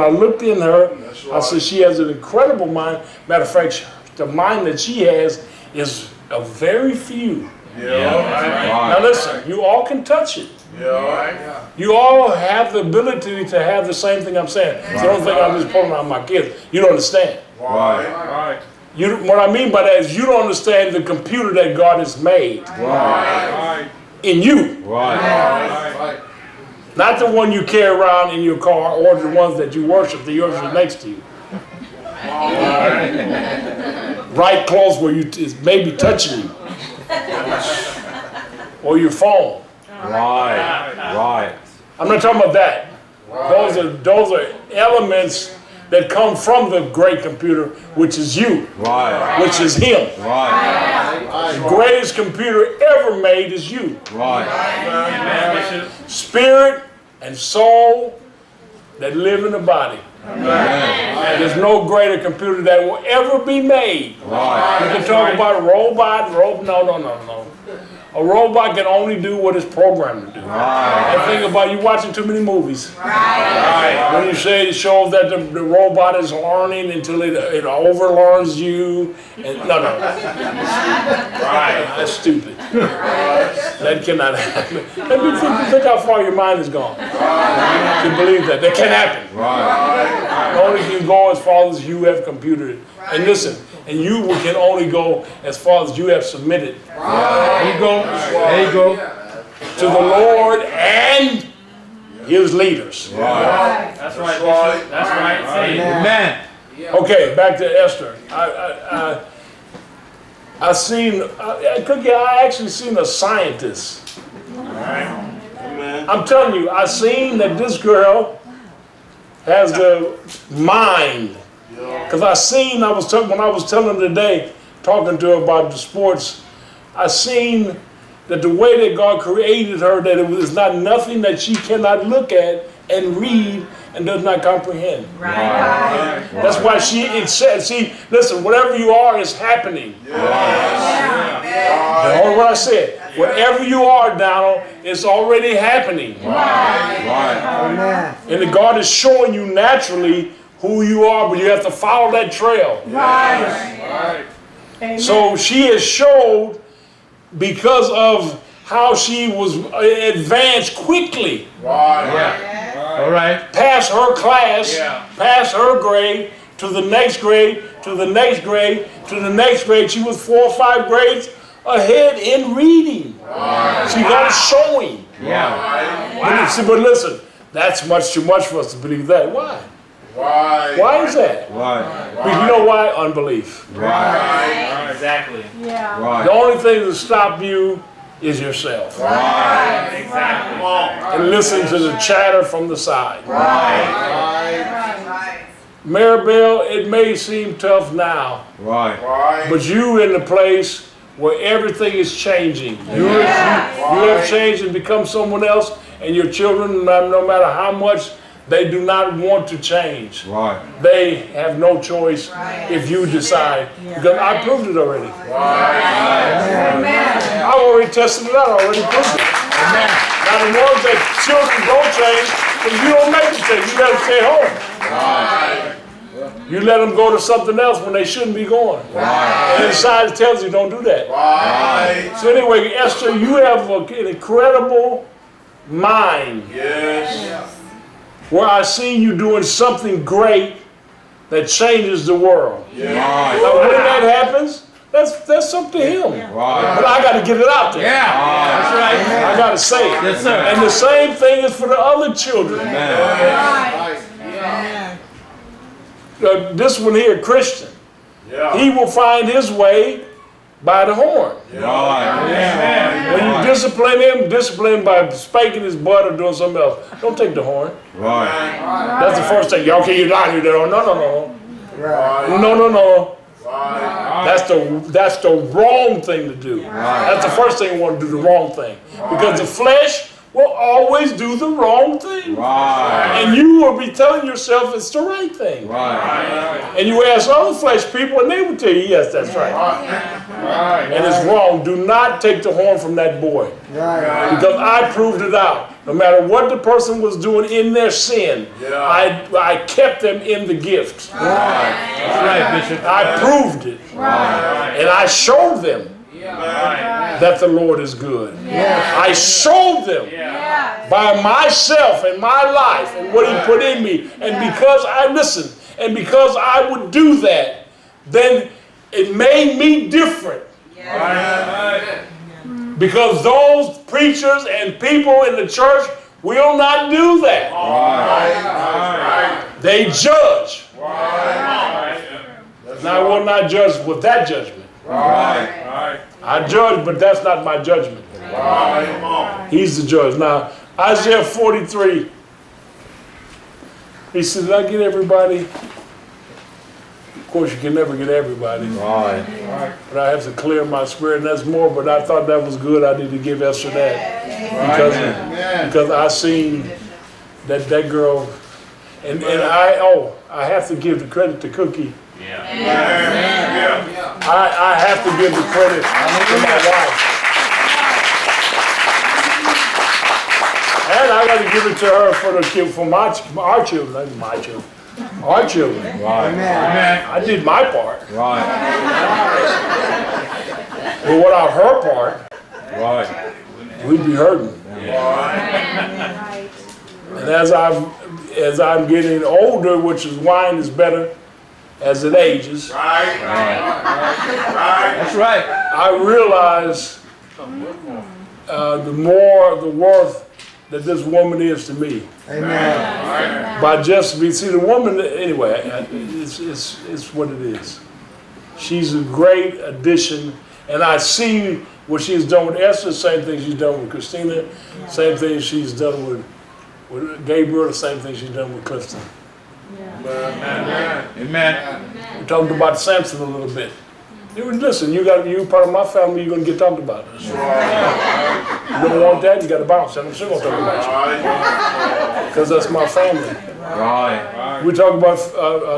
looked in her. I said, she has an incredible mind. Matter of fact, the mind that she has is a very few. Now listen, you all can touch it. You all have the ability to have the same thing I'm saying. So don't think I'm just pulling out my kids. You don't understand. Right. What I mean by that is you don't understand the computer that God has made in you. Right. Not the one you carry around in your car or the ones that you worship, yours is next to you. Right close where it's maybe touching you. Or your phone. Right. I'm not talking about that. Those are elements that come from the great computer, which is you, Right. which is him. Right. The greatest computer ever made is you. Right. Spirit and soul that live in the body. And there's no greater computer that will ever be made. Right. You can talk about a robot. No. A robot can only do what it's programmed to do. And think about you watching too many movies. When you say it shows that the robot is learning until it overlearns you. And, no. That's stupid. That cannot happen. Think how far your mind has gone to believe that. That can't happen. Right. Only can go as far as you have computed. And listen, and you can only go as far as you have submitted. There you go. To the Lord and His leaders. That's right. Bishop. That's right. Amen. Okay, back to Esther. I actually seen a scientist. I'm telling you, I seen that this girl has the mind. Because when I was telling her today, talking to her about the sports, I seen that the way that God created her, that it was not nothing that she cannot look at and read and does not comprehend. That's why it said, see, listen, whatever you are is happening. Heard what I said. Whatever you are, Donald, it's already happening. And that God is showing you naturally who you are, but you have to follow that trail. So she has showed, because of how she was advanced quickly. All right. Past her class, past her grade, to the next grade, to the next grade, to the next grade. She was 4 or 5 grades ahead in reading. She got a showing. But listen, that's much too much for us to believe that. Why? Why is that? Because you know why? Unbelief. Exactly. The only thing to stop you is yourself. Exactly. And listen to the chatter from the side. Maribel, it may seem tough now, but you in the place where everything is changing. You have changed and become someone else, and your children, no matter how much they do not want to change, they have no choice if you decide. Because I proved it already. I already tested it out, I already proved it. Now the ones that children don't change, if you don't make them change, you let them stay home. You let them go to something else when they shouldn't be going. And inside tells you don't do that. So anyway, Esther, you have an incredible mind. Where I see you doing something great that changes the world. Now when that happens, that's up to him. But I got to get it out there. That's right. I got to say it. Yes, sir. And the same thing is for the other children. This one here, Christian, he will find his way by the horn. When you discipline him by spanking his butt or doing something else. Don't take the horn. That's the first thing. Okay, you're not here. No. That's the wrong thing to do. That's the first thing you want to do, the wrong thing. Because the flesh will always do the wrong thing. And you will be telling yourself it's the right thing. And you ask other flesh people and they will tell you, yes, that's right. And it's wrong. Do not take the horn from that boy. Because I proved it out. No matter what the person was doing in their sin, I kept them in the gift. That's right, Bishop. I proved it. And I showed them that the Lord is good. I showed them by myself and my life and what he put in me. And because I listened and because I would do that, then it made me different. Because those preachers and people in the church will not do that. They judge. Now I will not judge with that judgment. I judge, but that's not my judgment. He's the judge. Now, Isaiah 43, he said, did I get everybody? Of course, you can never get everybody. But I have to clear my spirit, and that's more, but I thought that was good. I need to give Esther that. Because I seen that girl, and I have to give the credit to Cookie. I have to give the credit to my wife. And I got to give it to her for our children, not my children. Our children. I did my part. But without her part, we'd be hurting. And as I'm getting older, which is wine is better as it ages. That's right. I realize the more the worth that this woman is to me. By just see the woman anyway. It's what it is. She's a great addition, and I see what she's done with Esther. Same thing she's done with Christina. Same thing she's done with Gabriel. The same thing she's done with Clifton. Amen. We talked about Samson a little bit. Listen, you part of my family, you're going to get talked about. You don't want that, you got to bounce. I'm still going to talk about you. Because that's my family. We talked about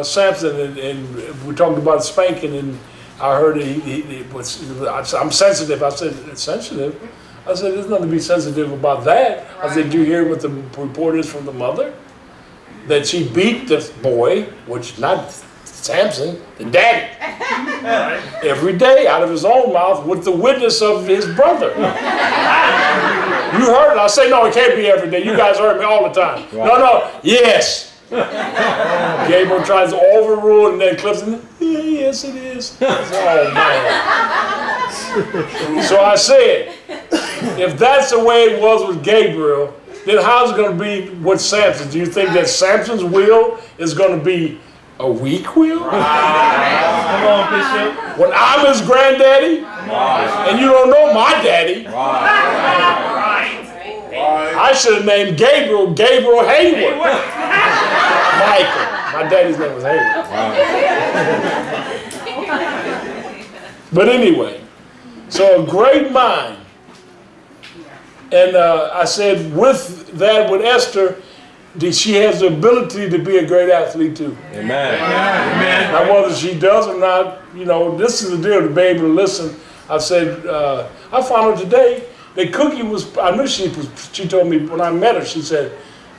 Samson, and we talked about spanking, and I heard I'm sensitive. I said, it's sensitive? I said, there's nothing to be sensitive about that. I said, do you hear what the report is from the mother? That she beat the boy, which not Samson, the daddy. Every day out of his own mouth with the witness of his brother. You heard it. I say, no, it can't be every day. You guys heard me all the time. No, yes. Gabriel tries to overrule, and then Clifton, yes, it is. Oh, man. So I said, if that's the way it was with Gabriel, then how's it going to be with Samson? Do you think that Samson's will is going to be a weak will? Come on, Bishop. When I'm his granddaddy, and you don't know my daddy, I should have named Gabriel Hayward. Michael. My daddy's name was Hayward. But anyway, so a great mind. And I said with Esther, she has the ability to be a great athlete too. Amen. Now whether she does or not, this is the deal to be able to listen. I said, I found out today that Cookie I knew she told me when I met her, she said,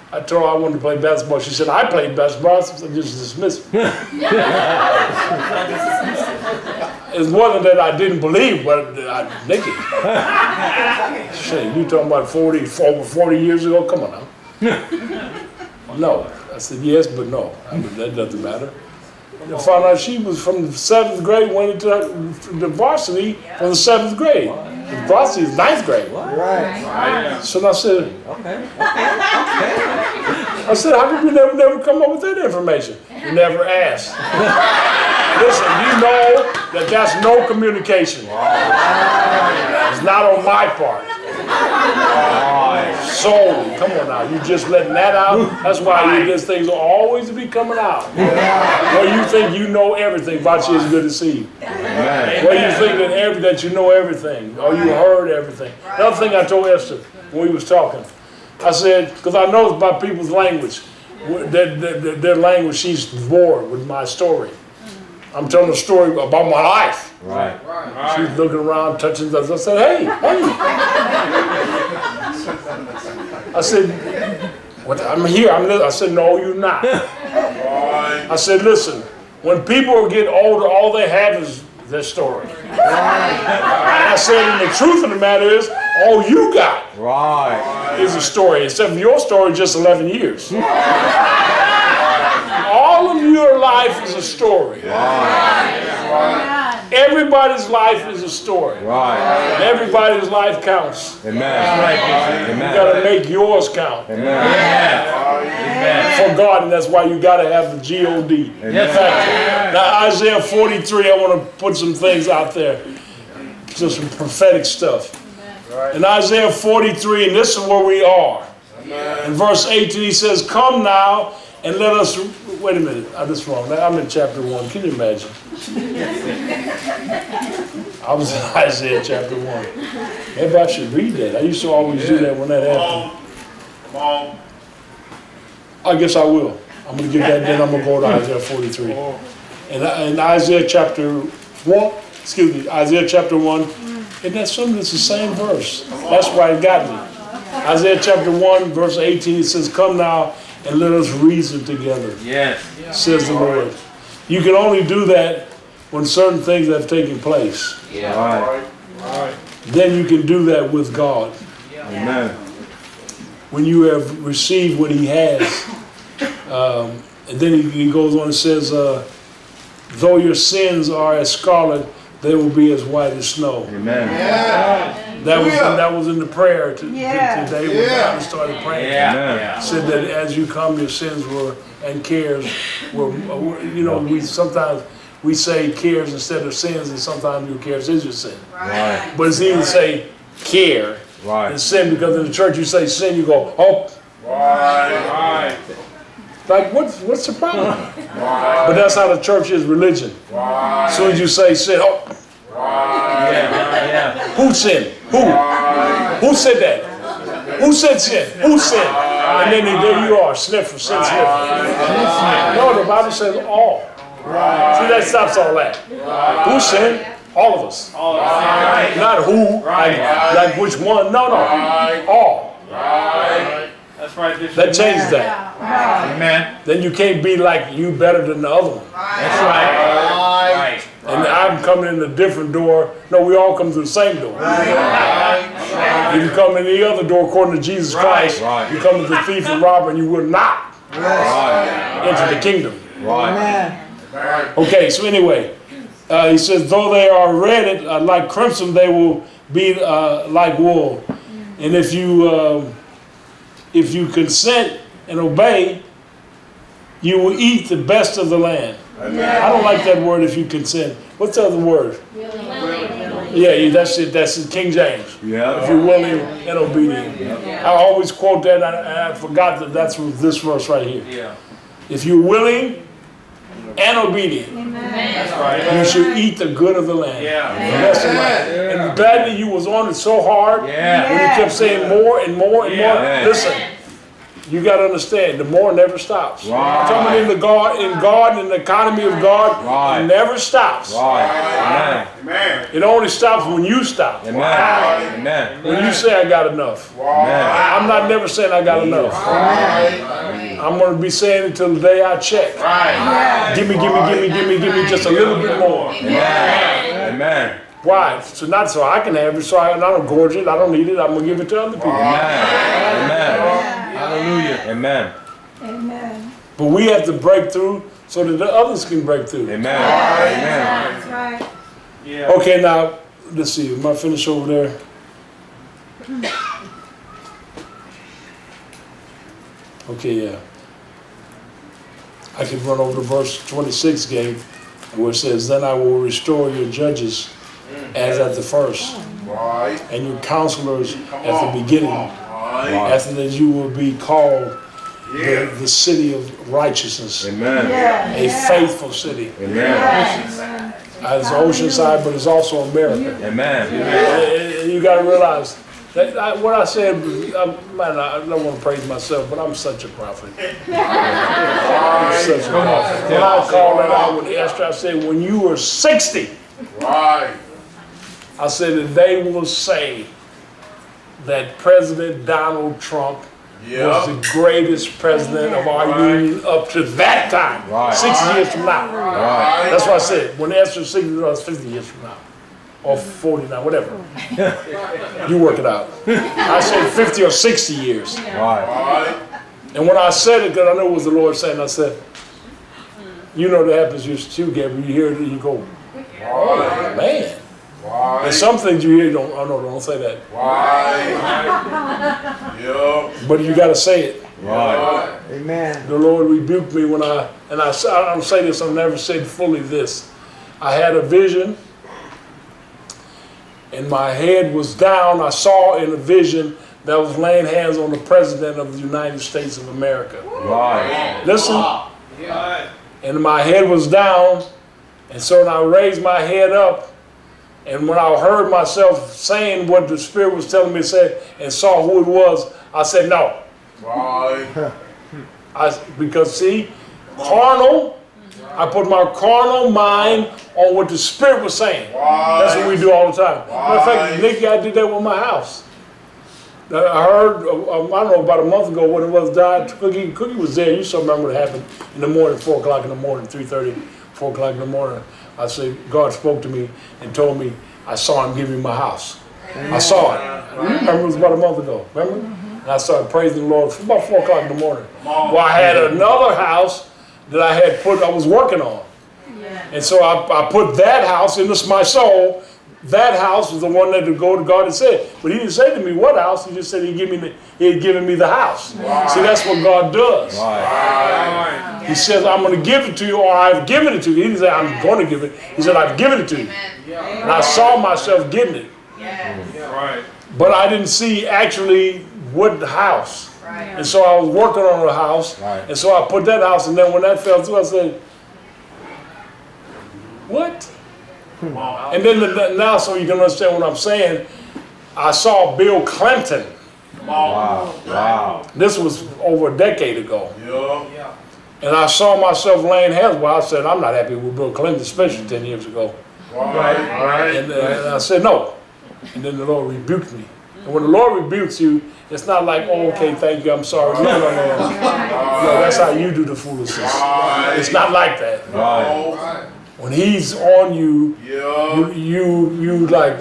I told her I wanted to play basketball. She said, I played basketball. So I just dismissed it. It wasn't that I didn't believe, but Nikki. Shit, you talking about over 40 years ago? Come on now. No. I said, yes, but no. That doesn't matter. I found out she was from the 7th grade, went into the varsity from the 7th grade. The varsity is 9th grade. Right. So I said, I said, how come you never come up with that information? You never asked. Listen, you know that that's no communication. It's not on my part. Solely. Come on now. You just letting that out. That's why these things will always be coming out. Well, you think you know everything. Vachi, it's good to see you. Well, you think that you know everything, or you heard everything. Another thing I told Esther when we was talking, I said, because I know about people's language, their language, she's bored with my story. I'm telling a story about my life. Right. She's looking around, touching us. I said, hey. I said, what, I'm here. I said, no, you're not. I said, listen, when people get older, all they have is their story. And I said, and the truth of the matter is, all you got is a story, except for your story, just 11 years. All of your life is a story. Everybody's life is a story. Everybody's life counts. Amen. You got to make yours count. For God, and that's why you got to have the G-O-D. Now, Isaiah 43, I want to put some things out there. Just some prophetic stuff. In Isaiah 43, and this is where we are. In verse 18, he says, come now and let us, wait a minute, I'm just wrong. I'm in chapter 1. Can you imagine? I was in Isaiah chapter 1. Maybe I should read that. I used to always do that when that happened. Come on. I guess I will. I'm going to get that, then I'm going to go to Isaiah 43. And Isaiah chapter 1, Isaiah chapter 1, isn't that something that's the same verse? That's why it got me. Isaiah chapter 1, verse 18, it says, come now and let us reason together, says the Lord. You can only do that when certain things have taken place. Then you can do that with God. Amen. When you have received what he has. And then he goes on and says, though your sins are as scarlet, they will be as white as snow. Amen. That was in the prayer today when God started praying. Said that as you come, your sins and cares were, sometimes we say cares instead of sins, and sometimes your cares is your sin. But it's easy to say care and sin, because in the church you say sin, you go, oh. Like, what's the problem? But that's how the church is religion. As soon as you say sin, oh. Who sinned? Who said that? Who said sin? Who sinned? And then there you are, sniffer, sin sniffer. No, the Bible says all. See, that stops all that. Who sinned? All of us. Not who, like which one. No. All. That's right, Bishop. That changed that. Amen. Then you can't be like you better than the other one. That's right. Right. And I'm coming in a different door. No, we all come through the same door. If you come in the other door according to Jesus Christ, Right. you come to the thief and robber and you will not enter the kingdom. Right. Okay, so anyway, he says, though they are red like crimson, they will be like wool. And if you consent and obey, you will eat the best of the land. I don't like that word, if you consent. What's the other word? Yeah, that's it. That's it, King James. Yeah. If you're willing and obedient. I always quote that, and I forgot that that's this verse right here. Yeah. If you're willing and obedient, That's right. you should eat the good of the land. Yeah. That's the land. And gladly you was on it so hard, Yeah. when you kept saying more and more and more. Yeah. Listen, you got to understand, the more never stops. Right. Coming in God, in the economy of God, Right. it never stops. Right. Amen. It only stops when you stop. Amen. Amen. When you say, I got enough. Amen. I'm not never saying I got enough. I'm going to be saying it till the day I check. Give me just a little bit more. Amen. Amen. Why? So not so I can have it, so I don't gorge it, I don't need it, I'm going to give it to other people. Amen. Hallelujah. Amen. Amen. But we have to break through so that the others can break through. Amen. Amen. That's right. Yeah. Okay, now, let's see, am I finished over there? Okay, yeah. I can run over to verse 26 again, where it says, then I will restore your judges as at the first, and your counselors at the beginning. After that you will be called the city of righteousness, Amen. a faithful city. Amen. It's Oceanside, but it's also America. Amen. And you got to realize that what I said, man, I don't want to praise myself, but I'm such a prophet. I'm such a prophet. When I called that out with Esther, I said, when you were 60, I said that they will say that President Donald Trump was the greatest president of our union up to that time, 60 years from now. That's what I said. When Esther's 60, I was 50 years from now. Or 49, whatever. You work it out. I said 50 or 60 years. And when I said it, because I know it was the Lord saying, I said, you know that happens to you, Gabriel. You hear it and you go, oh, man. And some things you hear, don't say that. But you got to say it. Amen. The Lord rebuked me when I don't say this, I've never said fully this. I had a vision, and my head was down. I saw in a vision that was laying hands on the President of the United States of America. Listen. And my head was down, and so when I raised my head up, and when I heard myself saying what the Spirit was telling me to say and saw who it was, I said no. Because see, carnal, I put my carnal mind on what the Spirit was saying. That's what we do all the time. Matter of fact, Nikki, I did that with my house. I heard, I don't know, about a month ago when it was died, Cookie was there. You still remember what happened in the morning, 4 o'clock in the morning, 3:30, 4 o'clock in the morning. I said, God spoke to me and told me I saw him give me my house. I saw it. I remember it was about a month ago, remember? And I started praising the Lord. It was about 4 o'clock in the morning. Well, I had another house that I was working on. And so I put that house into my soul. That house was the one that would go to God and said. But he didn't say to me what house. He just said he had given me the house. See, that's what God does. He says, I'm going to give it to you, or I've given it to you. He didn't say, I'm going to give it. He said, I've given it to you. And I saw myself getting it. But I didn't see actually what house. And so I was working on a house. And so I put that house, and then when that fell through, I said, what? And then now, so you can understand what I'm saying, I saw Bill Clinton. This was over a decade ago. And I saw myself laying hands. Well, I said, I'm not happy with Bill Clinton, especially 10 years ago. And I said, no. And then the Lord rebuked me. And when the Lord rebukes you, it's not like, oh, okay, thank you, I'm sorry. No. No, that's how you do the foolishness. It's not like that. When he's on you, you like,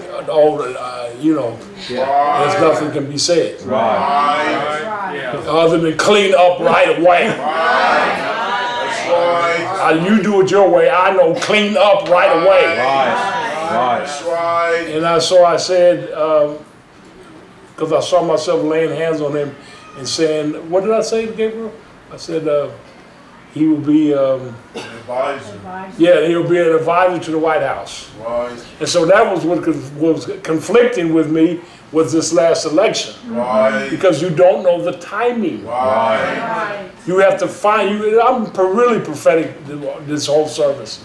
there's nothing can be said. Other than clean up right away. You do it your way, I know, clean up right away. And so I said, because I saw myself laying hands on him and saying, what did I say to Gabriel? I said, he will be, he'll be an advisor to the White House. And so that was what was conflicting with me with this last election. Because you don't know the timing. You have to find, I'm really prophetic this whole service.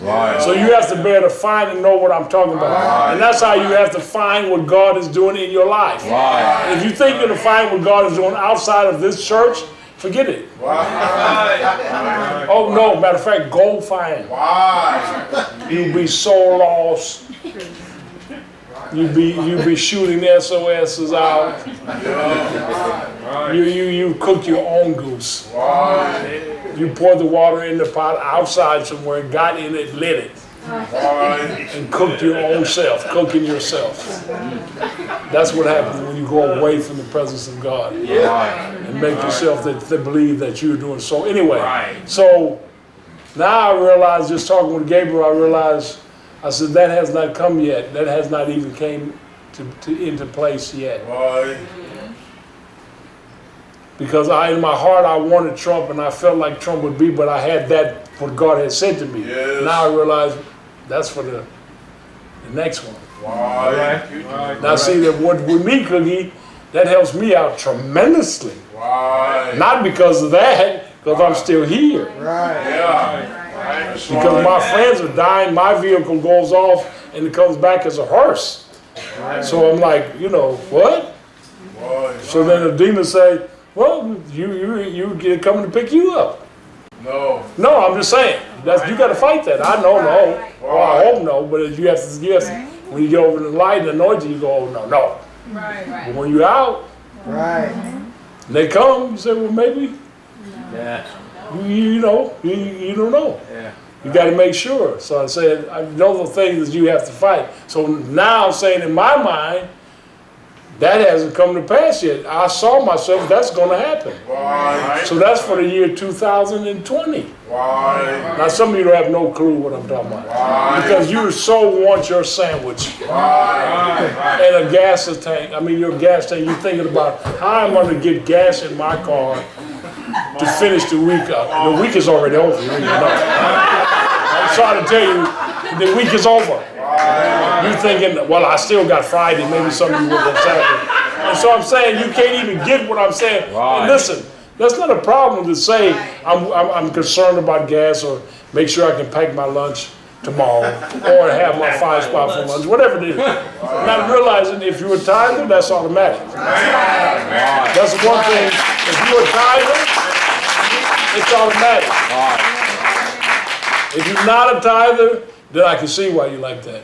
So you have to be able to find and know what I'm talking about. And that's how you have to find what God is doing in your life. And if you think you're going to find what God is doing outside of this church, forget it. Oh no, matter of fact, go find. You'll be so lost. You be shooting SOSs out. You cook your own goose. You pour the water in the pot outside somewhere, got in it, lit it, and cooked your own self, cooking yourself. That's what happens when you go away from the presence of God and make yourself that believe that you're doing so. Anyway, so now I realize, just talking with Gabriel, I realized, I said, that has not come yet. That has not even came into place yet. Because in my heart, I wanted Trump, and I felt like Trump would be, but I had that, what God had said to me. Now I realize that's for the next one. Now see, that with me, Cookie, that helps me out tremendously. Not because of that, because I'm still here. Because my friends are dying, my vehicle goes off and it comes back as a hearse. So I'm like, what? So then the demons say, well, you get coming to pick you up. No, I'm just saying, you got to fight that. I know, no. Well, I hope no, but you have to, when you get over the light and anointing, you go, oh, no. But when you're out, and they come, you say, well, maybe. You don't know. You got to make sure. So I said, I know the things that you have to fight. So now I'm saying in my mind, that hasn't come to pass yet. I saw myself, that's going to happen. So that's for the year 2020. Now some of you don't have no clue what I'm talking about. Because you so want your sandwich. And a gas tank. Your gas tank, you're thinking about how I'm going to get gas in my car to finish the week up. The week is already over. I'm trying to tell you, the week is over. You're thinking, well, I still got Friday. Maybe some of you will go Saturday. And so I'm saying you can't even get what I'm saying. And listen, that's not a problem to say I'm concerned about gas or make sure I can pack my lunch tomorrow or have my 5-spot for lunch, whatever it is. Not realizing if you're a tither, that's automatic. That's one thing. If you're a tither, it's automatic. If you're not a tither, then I can see why you like that.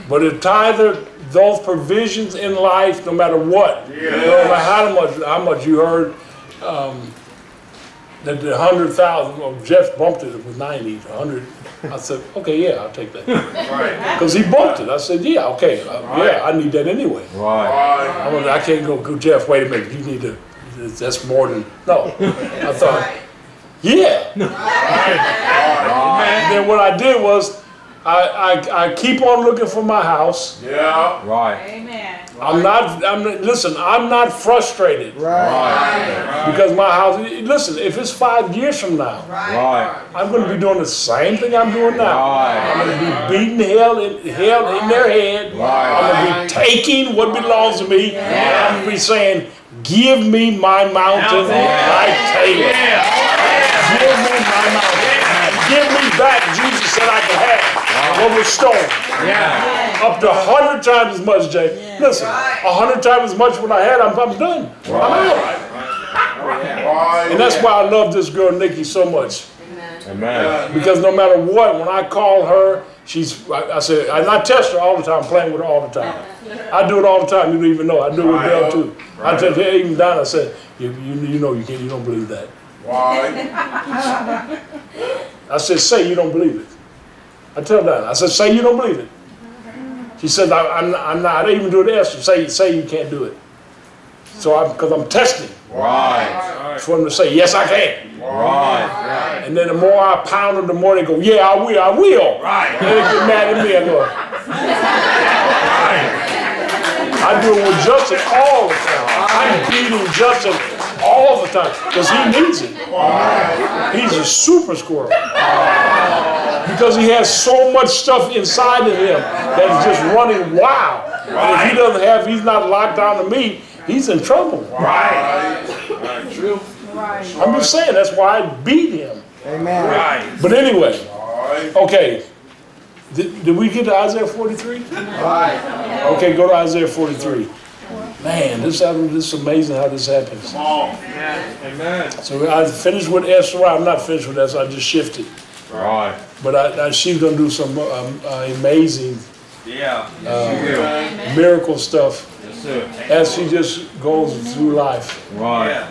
But a tither, those provisions in life, no matter what, no matter how much you heard, that the 100,000, well, Jeff bumped it with 90, 100. I said, okay, yeah, I'll take that. Because he bumped it. I said, yeah, okay, I need that anyway. I can't go, Jeff, wait a minute, you need to, that's more than, no. I thought, yeah. And then what I did was, I keep on looking for my house. Amen. Listen, I'm not frustrated. Because my house, listen, if it's 5 years from now, I'm going to be doing the same thing I'm doing now. I'm going to be beating hell in their head. I'm going to be taking what belongs to me. And I'm going to be saying, give me my mountain like Taylor. Give me my mountain. Give me back, Jesus said I could have. What was stolen. Up to 100 times as much, Jay. Listen, 100 times as much when I had, I'm done. I'm out. And that's why I love this girl, Nikki, so much. Amen. Because no matter what, when I call her I said, and I test her all the time, playing with her all the time. I do it all the time. You don't even know. I do it with Belle too. I tell her, even Donna, I said, you know you can't. You don't believe that. Why? I said, say you don't believe it. I tell Donna, I said, say you don't believe it. She said, I'm not. I didn't even do the Esther. Say you can't do it. So because I'm testing. Right. For them to say, yes, I can. Right. And then the more I pound them, the more they go, yeah, I will. Right. And they get mad at me. I go, I do it with Justin all the time. I'm beating Justin all the time because he needs it. He's a super squirrel. Because he has so much stuff inside of him that's just running wild. And if he doesn't have, he's not locked down to me, he's in trouble. Right. True. I'm just saying, that's why I beat him. Amen. Right. But anyway, Right. okay. Did we get to Isaiah 43? Right. Okay, go to Isaiah 43. Man, this is amazing how this happens. Come on. So I finished with Esther. Well, I'm not finished with Esther, I just shifted. Right. But she's going to do some amazing Yeah. miracle stuff Yes, sir. as she just goes through life. Right.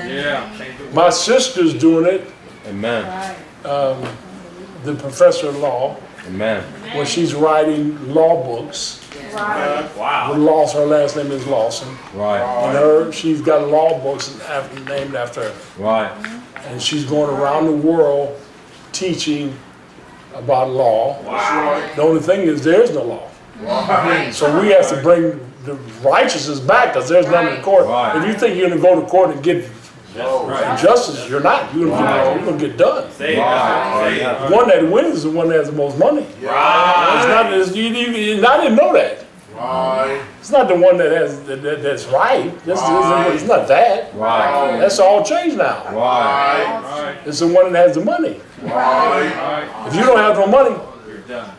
Yeah. My sister's doing it, Amen. the professor of law, Amen. where she's writing law books. Wow. Her last name is Lawson. Right. And she's got law books named after her. Right. And she's going around the world teaching about law. Wow. The only thing is there is no law. So we have to bring the righteousness back because there's none in the court. Right. If you think you're going to go to court and get justice, you're not. You're going to get done. Right. The one that wins is the one that has the most money. It's not, you didn't know that. Right. It's not the one that has that's right. It's not that. Right. That's all changed now. Right. It's the one that has the money. Right. If you don't have no money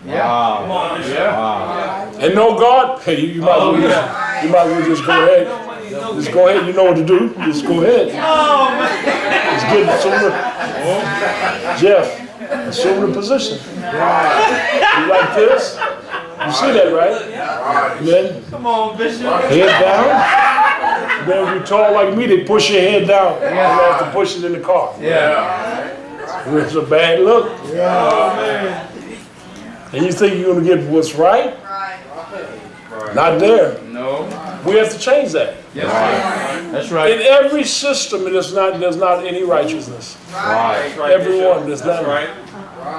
Wow. Wow. and no God, hey, you might as well just go ahead. Just go ahead. You know what to do. Just go ahead. Just get Jeff, assume the position. You like this? You see that, right? And then head down. Then if you're tall like me, they push your head down. You have to push it in the car. It's a bad look. And you think you're going to get what's right? Not there. No. We have to change that. That's In right. every system, there's not any righteousness. Right. Everyone, there's not.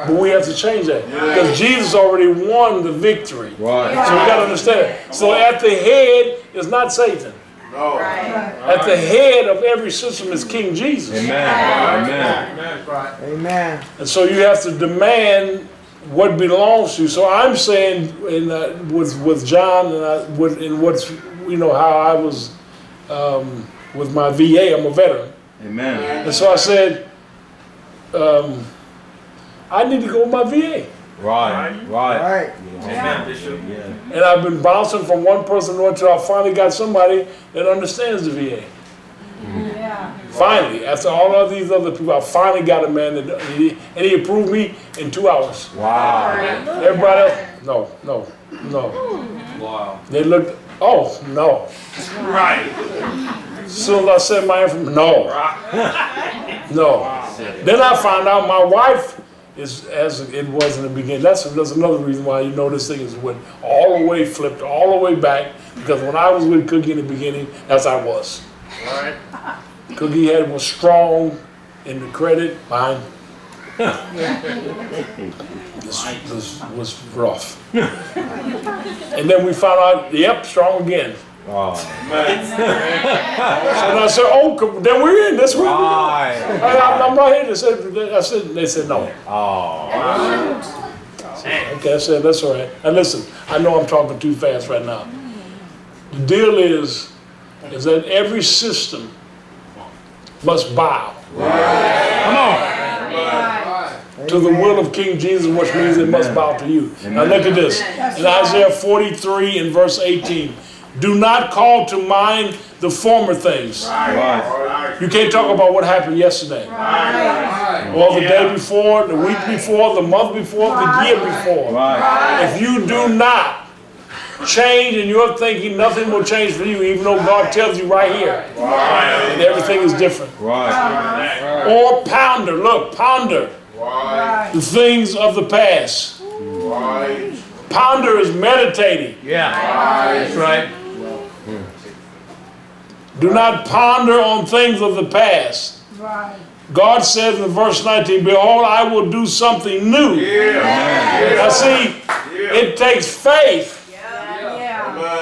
But we have to change that because Jesus already won the victory. So Right. we got to understand. So at the head is not Satan. No. At the head of every system is King Jesus. Amen. Amen. Amen. And so you have to demand what belongs to you. So I'm saying with John and what's how I was with my VA. I'm a veteran, Amen. and so I said I need to go with my VA. Right. Right. Right. Yeah. And I've been bouncing from one person to another until I finally got somebody that understands the VA. Finally, after all of these other people, I finally got a man and he approved me in 2 hours. Wow. Everybody else, no. Wow. They looked, oh, no. Right. As soon as I said my information, no. Then I found out my wife is as it was in the beginning. That's another reason why this thing is went all the way flipped, all the way back. Because when I was with Cookie in the beginning, that's how I was. Right. Cookie was strong in the credit. Mine was rough. And then we found out, yep, strong again. Wow. So then I said, oh, then we're in. That's where we go. Right. I'm right here. They said no. Oh. Okay, I said, that's all right. And listen, I know I'm talking too fast right now. The deal is that every system must bow. Come on. To the will of King Jesus, which means it must bow to you. Now look at this. In Isaiah 43 and verse 18. Do not call to mind the former things. Right. You can't talk about what happened yesterday. Or the day before, the week before, the month before, the year before. If you do not change in your thinking, nothing will change for you, even though God tells you right here. And everything is different. Or ponder, look, ponder the things of the past. Ponder is meditating. That's right. Do not ponder on things of the past. God says in verse 19, behold, I will do something new. Now see, it takes faith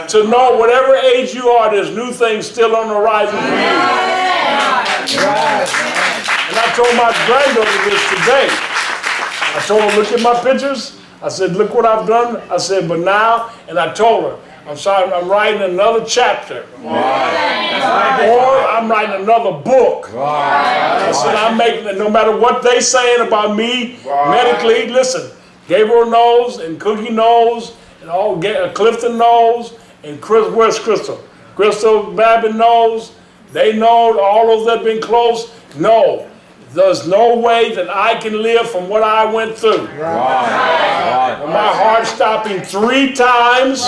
to know whatever age you are, there's new things still on the horizon for you. And I told my granddaughter this today. I told her, look at my pictures. I said, look what I've done. I said, but now, and I told her, I'm writing another chapter. Or I'm writing another book. I said, I'm making it, no matter what they saying about me medically, listen, Gabriel knows, and Cookie knows, and all Clifton knows, and where's Crystal? Crystal Babin knows. They know, all those that have been close know. There's no way that I can live from what I went through. My heart stopping 3 times.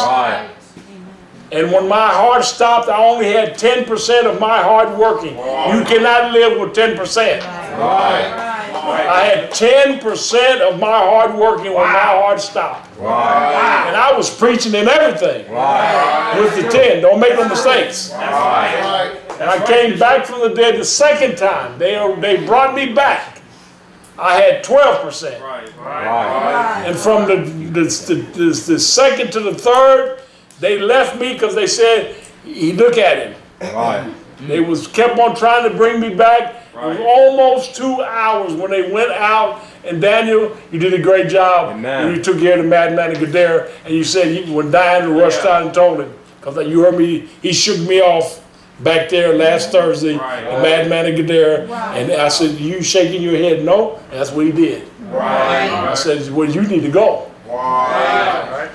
And when my heart stopped, I only had 10% of my heart working. You cannot live with 10%. I had 10% of my heart working when my heart stopped. And I was preaching and everything with the 10. Don't make no mistakes. And I came back from the dead the second time. They brought me back. I had 12%. And from the second to the third, they left me because they said, look at him. They kept on trying to bring me back. It was almost 2 hours when they went out. And Daniel, you did a great job. And you took care of the madman of Gadara. And you said, when Diana rushed out and told him, because you heard me, he shook me off back there last Thursday, the madman of Gadara. And I said, you shaking your head? No. And that's what he did. I said, well, you need to go.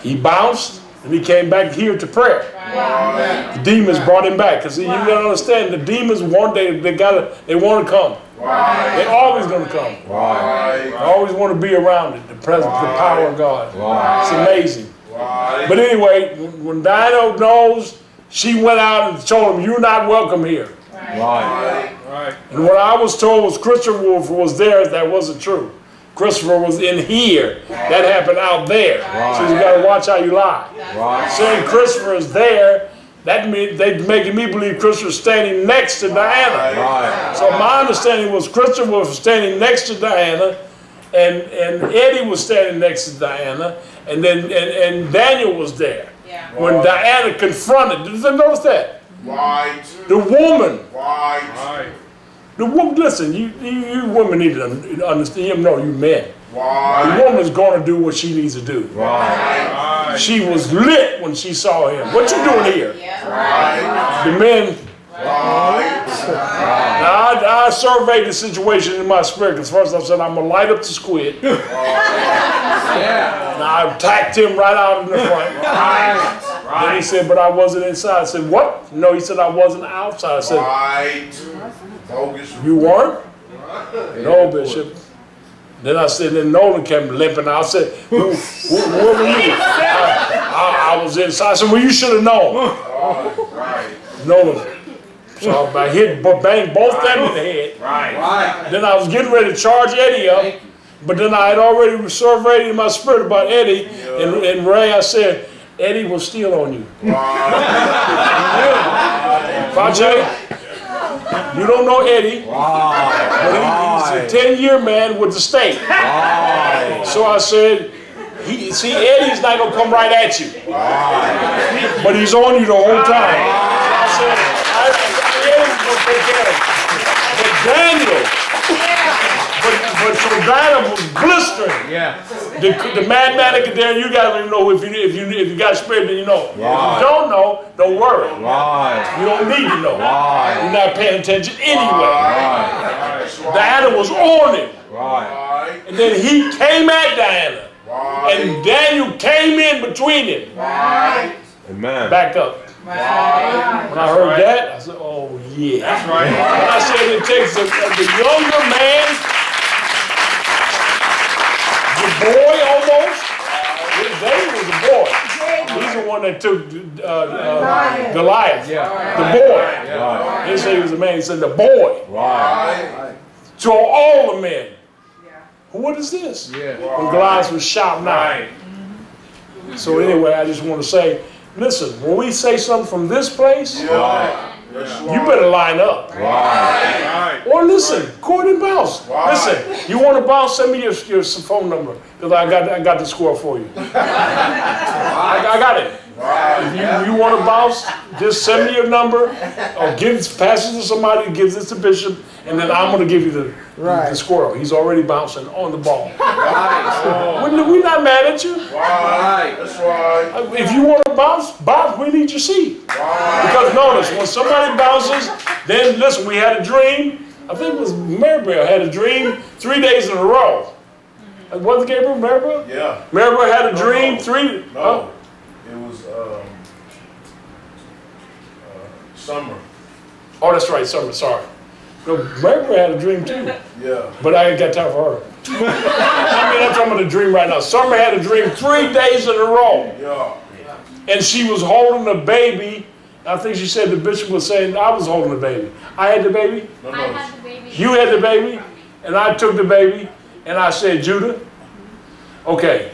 He bounced. And he came back here to prayer. The demons brought him back. Because you got to understand, the demons want to come. They're always going to come. They always want to be around it, the presence, the power of God. It's amazing. But anyway, when Diana knows, she went out and told him, you're not welcome here. And what I was told was Christopher was there, that wasn't true. Christopher was in here. That happened out there. So you got to watch how you lie. Saying Christopher is there, that means they're making me believe Christopher's standing next to Diana. So my understanding was Christopher was standing next to Diana, and Eddie was standing next to Diana, and then and Daniel was there. When Diana confronted, did you notice that? The woman. The woman, listen, you women need to understand, you know, you men. The woman's going to do what she needs to do. She was lit when she saw him. What you doing here? The men. Now, I surveyed the situation in my spirit, because first I said, I'm going to light up the squid. And I attacked him right out in the front. Then he said, but I wasn't inside. I said, what? No, he said, I wasn't outside. I said, you weren't? No, Bishop. Then I said, then Nolan came limping out. I said, where were you? I was inside. I said, well, you should have known. Nolan. So I banged both of them in the head. Then I was getting ready to charge Eddie up. But then I had already surveyed in my spirit about Eddie. And Ray, I said, Eddie will steal on you. Fajay, you don't know Eddie, but he's a 10-year man with the state. So I said, see, Eddie's not going to come right at you, but he's on you the whole time. I said, Eddie's going to take care of you. But Daniel, but so Diana was blistering. The madman of Gadara, you guys don't even know if you got spirit, then you know. If you don't know, don't worry. You don't need to know. You're not paying attention anyway. Diana was on him. And then he came at Diana. And Daniel came in between him. Amen. Back up. When I heard that, I said, oh yeah. That's right. When I said it takes the younger man, the boy almost, David was a boy. He's the one that took Goliath. The boy. He didn't say he was a man, he said the boy. Right. To all the men. What is this? When Goliath was shouting out. So anyway, I just want to say, listen, when we say something from this place, you better line up. Or listen, court and bounce. Listen, you want to bounce? Send me your phone number because I got the score for you. I got it. If you want to bounce, just send me your number or pass it to somebody, give this to Bishop, and then I'm going to give you the squirrel. He's already bouncing on the ball. We're not mad at you. That's right. If you want to bounce, we need your seat. Because notice, when somebody bounces, then listen, we had a dream. I think it was Maribel had a dream 3 days in a row. Was it Gabriel, Maribel? Yeah. Maribel had a dream three. No. It was summer. Oh, that's right, Summer, sorry. No, Maribel had a dream too. Yeah. But I ain't got time for her. I'm talking about a dream right now. Summer had a dream 3 days in a row. Yeah. And she was holding a baby. I think she said the bishop was saying, I was holding the baby. I had the baby. No. I had the baby. You had the baby. And I took the baby. And I said, Judah. Okay.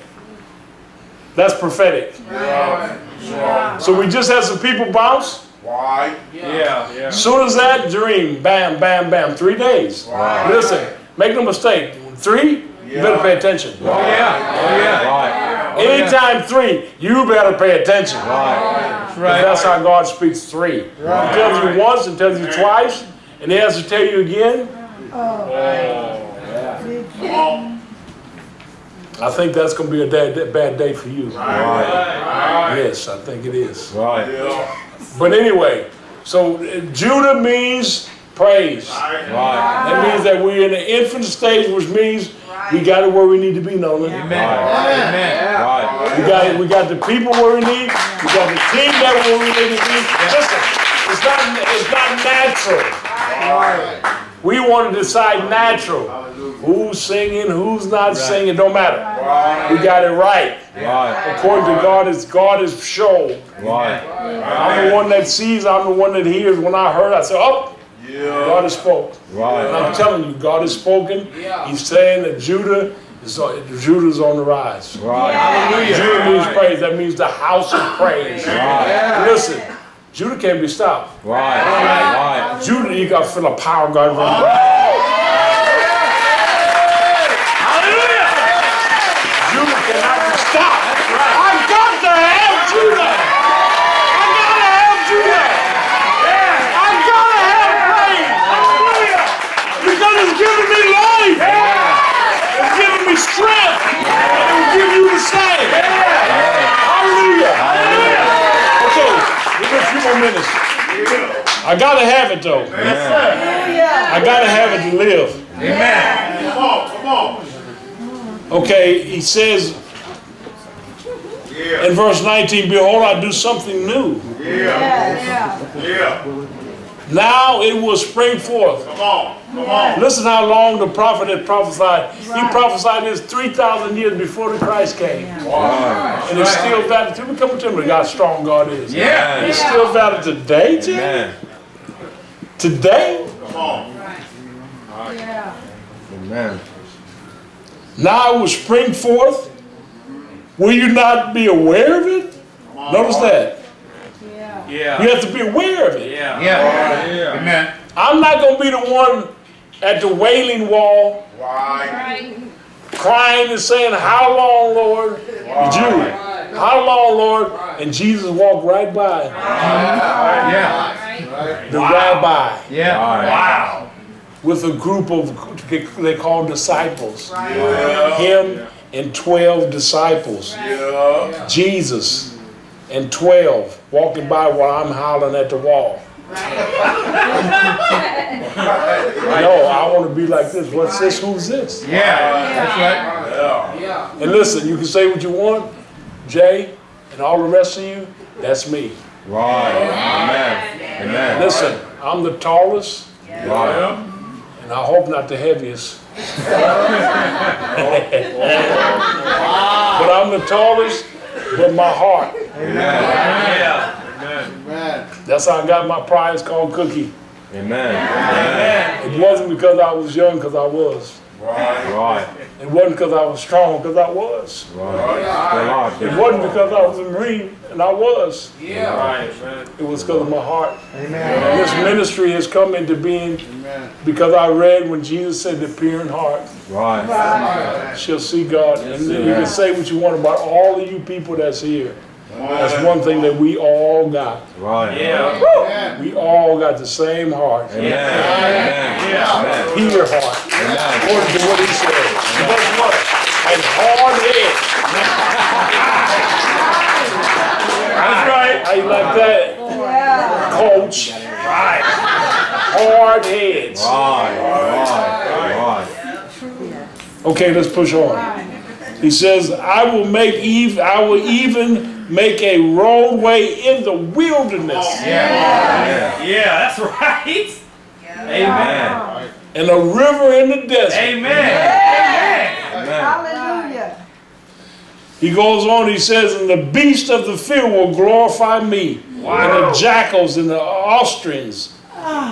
That's prophetic. Yeah. So we just had some people bounce. Why? As soon as that dream, bam, bam, bam, 3 days. Listen, make no mistake. 3, you better pay attention. Anytime 3, you better pay attention. That's how God speaks 3. He tells you once and tells you twice, and he has to tell you again. I think that's going to be a bad day for you. Yes, I think it is. But anyway, so Judah means praise. That means that we're in the infant stage, which means we got it where we need to be, Nolan. We got the people where we need. We got the team that where we need to be. Listen, it's not natural. We want to decide natural. Who's singing, who's not singing, don't matter. We got it right. According to God is show. I'm the one that sees, I'm the one that hears. When I heard, I said, oh, God has spoke. And I'm telling you, God has spoken. He's saying that Judah is on the rise. Judah means praise. That means the house of praise. Listen, Judah can't be stopped. Judah, you got to feel the power of God running. Judah cannot be stopped. I've got to have Judah. I gotta have Judah. I've got to have praise. Hallelujah. Because it's giving me life. It's giving me strength. And it will give you the same. Hallelujah. Okay, give me a few more minutes. I gotta have it though. I gotta have it to live. Come on. Okay, he says in verse 19, behold, I do something new. Now it will spring forth. Come on. Listen how long the prophet had prophesied. He prophesied this 3,000 years before the Christ came. And it's still valid. Tell me, come to me, how strong God is. It's still valid today, Jim? Today? Come on. Amen. Now it will spring forth. Will you not be aware of it? Notice that. You have to be aware of it. Amen. I'm not going to be the one at the Wailing Wall crying and saying, how long, Lord? Jude, how long, Lord? And Jesus walked right by. The rabbi. With a group of, they call disciples. Him and 12 disciples. Jesus and 12 walking by while I'm howling at the wall. No, I want to be like this. What's this? Who's this? That's right. And listen, you can say what you want, Jay, And all the rest of you, that's me. Right. Amen. Amen. Listen, I'm the tallest, Right. and I hope not the heaviest. But I'm the tallest, but my heart. That's how I got my prize called Cookie. Amen. It wasn't because I was young, because I was. Right. It wasn't because I was strong, because I was. Right. It wasn't because I was a Marine, and I was. Right. It was because of my heart. And this ministry has come into being because I read when Jesus said, the pure in heart Right. shall see God. And then you can say what you want about all of you people that's here. That's one thing that we all got. Right. Yeah. We all got the same heart. Amen. Amen. Pure heart. According to what he said. And guess what? And hard head. That's right. How you like that? Coach. Right. Hard heads. Right. Okay, let's push on. He says, I will even make a roadway in the wilderness Yeah, that's right. Amen. and a river in the desert. Amen. Hallelujah. He goes on, he says, and the beasts of the field will glorify me, and the jackals and the ostriches,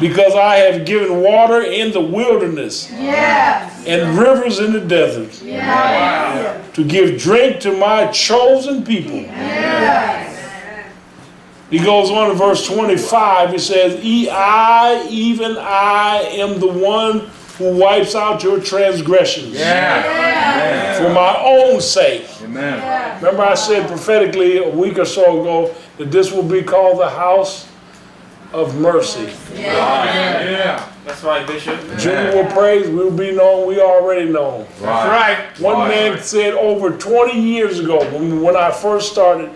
because I have given water in the wilderness and rivers in the desert to give drink to my chosen people. He goes on in verse 25, he says, even I am the one who wipes out your transgressions for my own sake. Amen. Remember I said prophetically a week or so ago that this will be called the house of mercy. Yeah. That's right, Bishop. Junior will praise, we'll be known, we already known. That's right. One man said over 20 years ago when I first started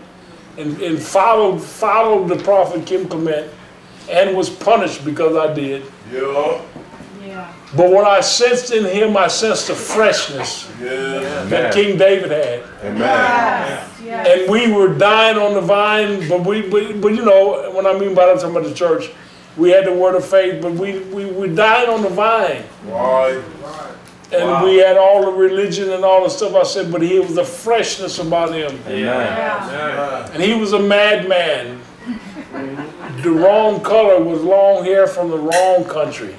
and followed the prophet Kim Clement and was punished because I did. But what I sensed in him, I sensed a freshness that King David had. Amen. And we were dying on the vine, but you know, when I mean by that, I'm talking about the church. We had the word of faith, but we died on the vine. And we had all the religion and all the stuff I said, but he was a freshness about him. And he was a madman. The wrong color was long hair from the wrong country.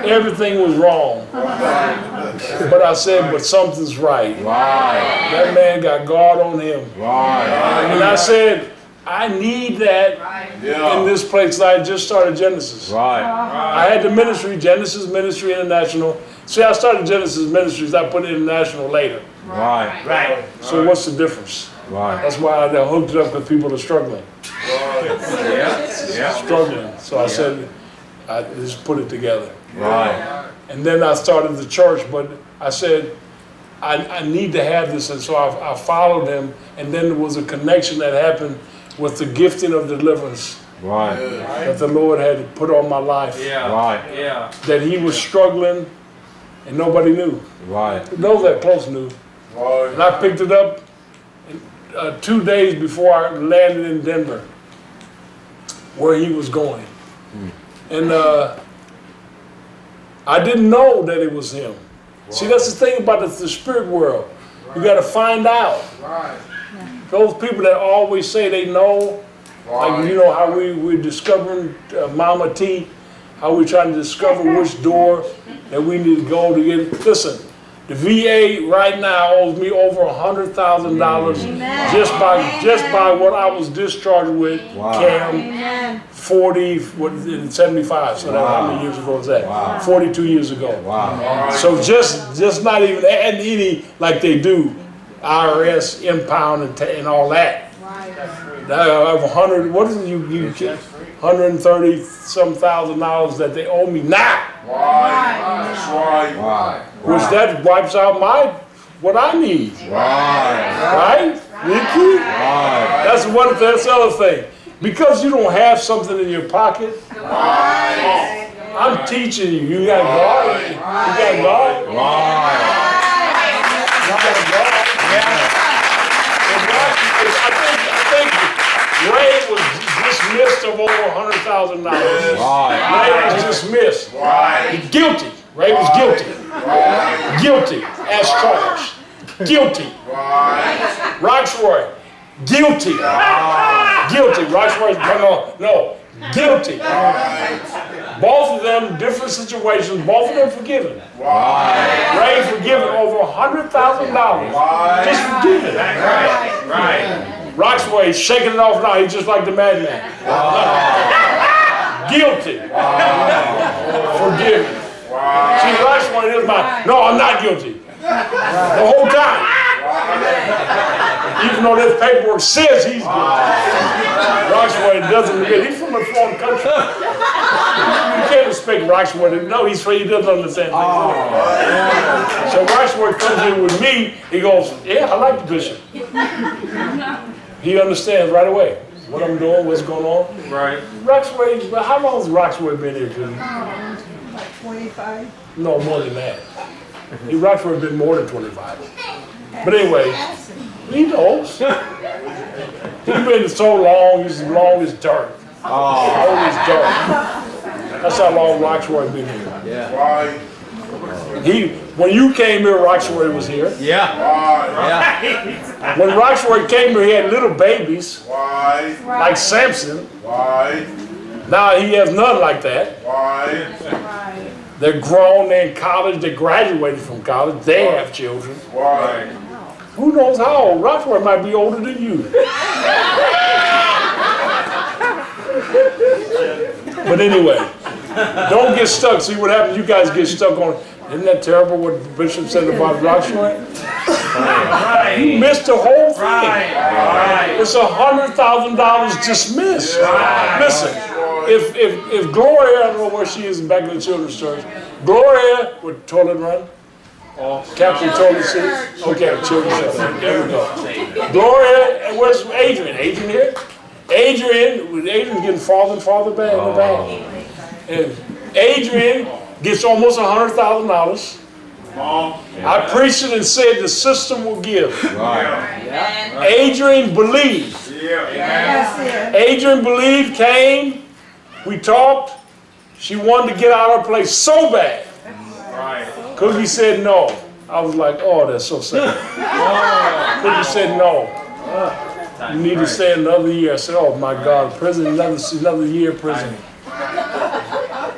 Everything was wrong. But I said, but something's right. That man got God on him. And I said, I need that in this place. I just started Genesis. I had the ministry, Genesis Ministry International. See, I started Genesis Ministries. I put International later. Right. So what's the difference? That's why I hooked it up because people are struggling. Struggling. So I said, I just put it together. And then I started the church, but I said, I need to have this. And so I followed him. And then there was a connection that happened with the gifting of deliverance that the Lord had put on my life. That he was struggling and nobody knew. Those that close knew. And I picked it up 2 days before I landed in Denver, where he was going. And I didn't know that it was him. See, that's the thing about the spirit world. You got to find out. Those people that always say they know, like you know how we're discovering Mama T, how we're trying to discover which door that we need to go to get. Listen, the VA right now owes me over $100,000 just by what I was discharged with. Cam, 75. So that, how many years ago was that? 42 years ago. So just not even adding any like they do, IRS, impound, and all that. I have 100. What is it? You 130 some $1,000 that they owe me now. Which that wipes out what I need. Right? Ricky? That's the other thing. Because you don't have something in your pocket, I'm teaching you. You got God. You got God. You got God. Ray was dismissed of over $100,000. Ray was dismissed. Guilty. Ray was guilty. Guilty as charged. Guilty. Roxroy, guilty. Guilty. Roxroy, no. Guilty. Both of them, different situations, both of them forgiven. Ray forgiven over $100,000. Just forgiven. Right. Roxroy shaking it off now. He's just like the madman. Guilty. Forgiven. See, Roxroy is mine. No, I'm not guilty. The whole time. Even though this paperwork says he's guilty. Roxroy doesn't admit. He's from a foreign country. You can't expect Roxroy to know. He doesn't understand things. So Roxroy comes in with me. He goes, yeah, I like the bishop. He understands right away what I'm doing, what's going on. Right. Roxroy, how long has Roxroy been here? Like 25. No, more than that. Roxroy been more than 25. But anyway, he knows. He's been so long as dirt. Old as dirt. That's how long Roxroy been here. Yeah. When you came here, Roxroy was here. Yeah. When Roxroy came here, he had little babies, like Samson. Now he has none like that. They're grown, they're in college, they graduated from college, they have children. Who knows how old? Roxroy might be older than you. But anyway, don't get stuck. See what happens? You guys get stuck on, isn't that terrible what the bishop said about Roxroy? You missed the whole thing. It's $100,000 dismissed. Listen, if Gloria, I don't know where she is back in the children's church, Gloria with toilet run, Captain Toilet Seat. Okay, children's church. There we go. Gloria, and where's Adrian? Adrian here? Adrian's getting farther and farther back in the bag. And Adrian gets almost $100,000. I preached it and said the system will give. Adrian believed. Adrian believed, came, we talked. She wanted to get out of her place so bad. Cookie said no. I was like, oh, that's so sad. Cookie said no. You need to stay another year. I said, oh my God, prison, another year prison.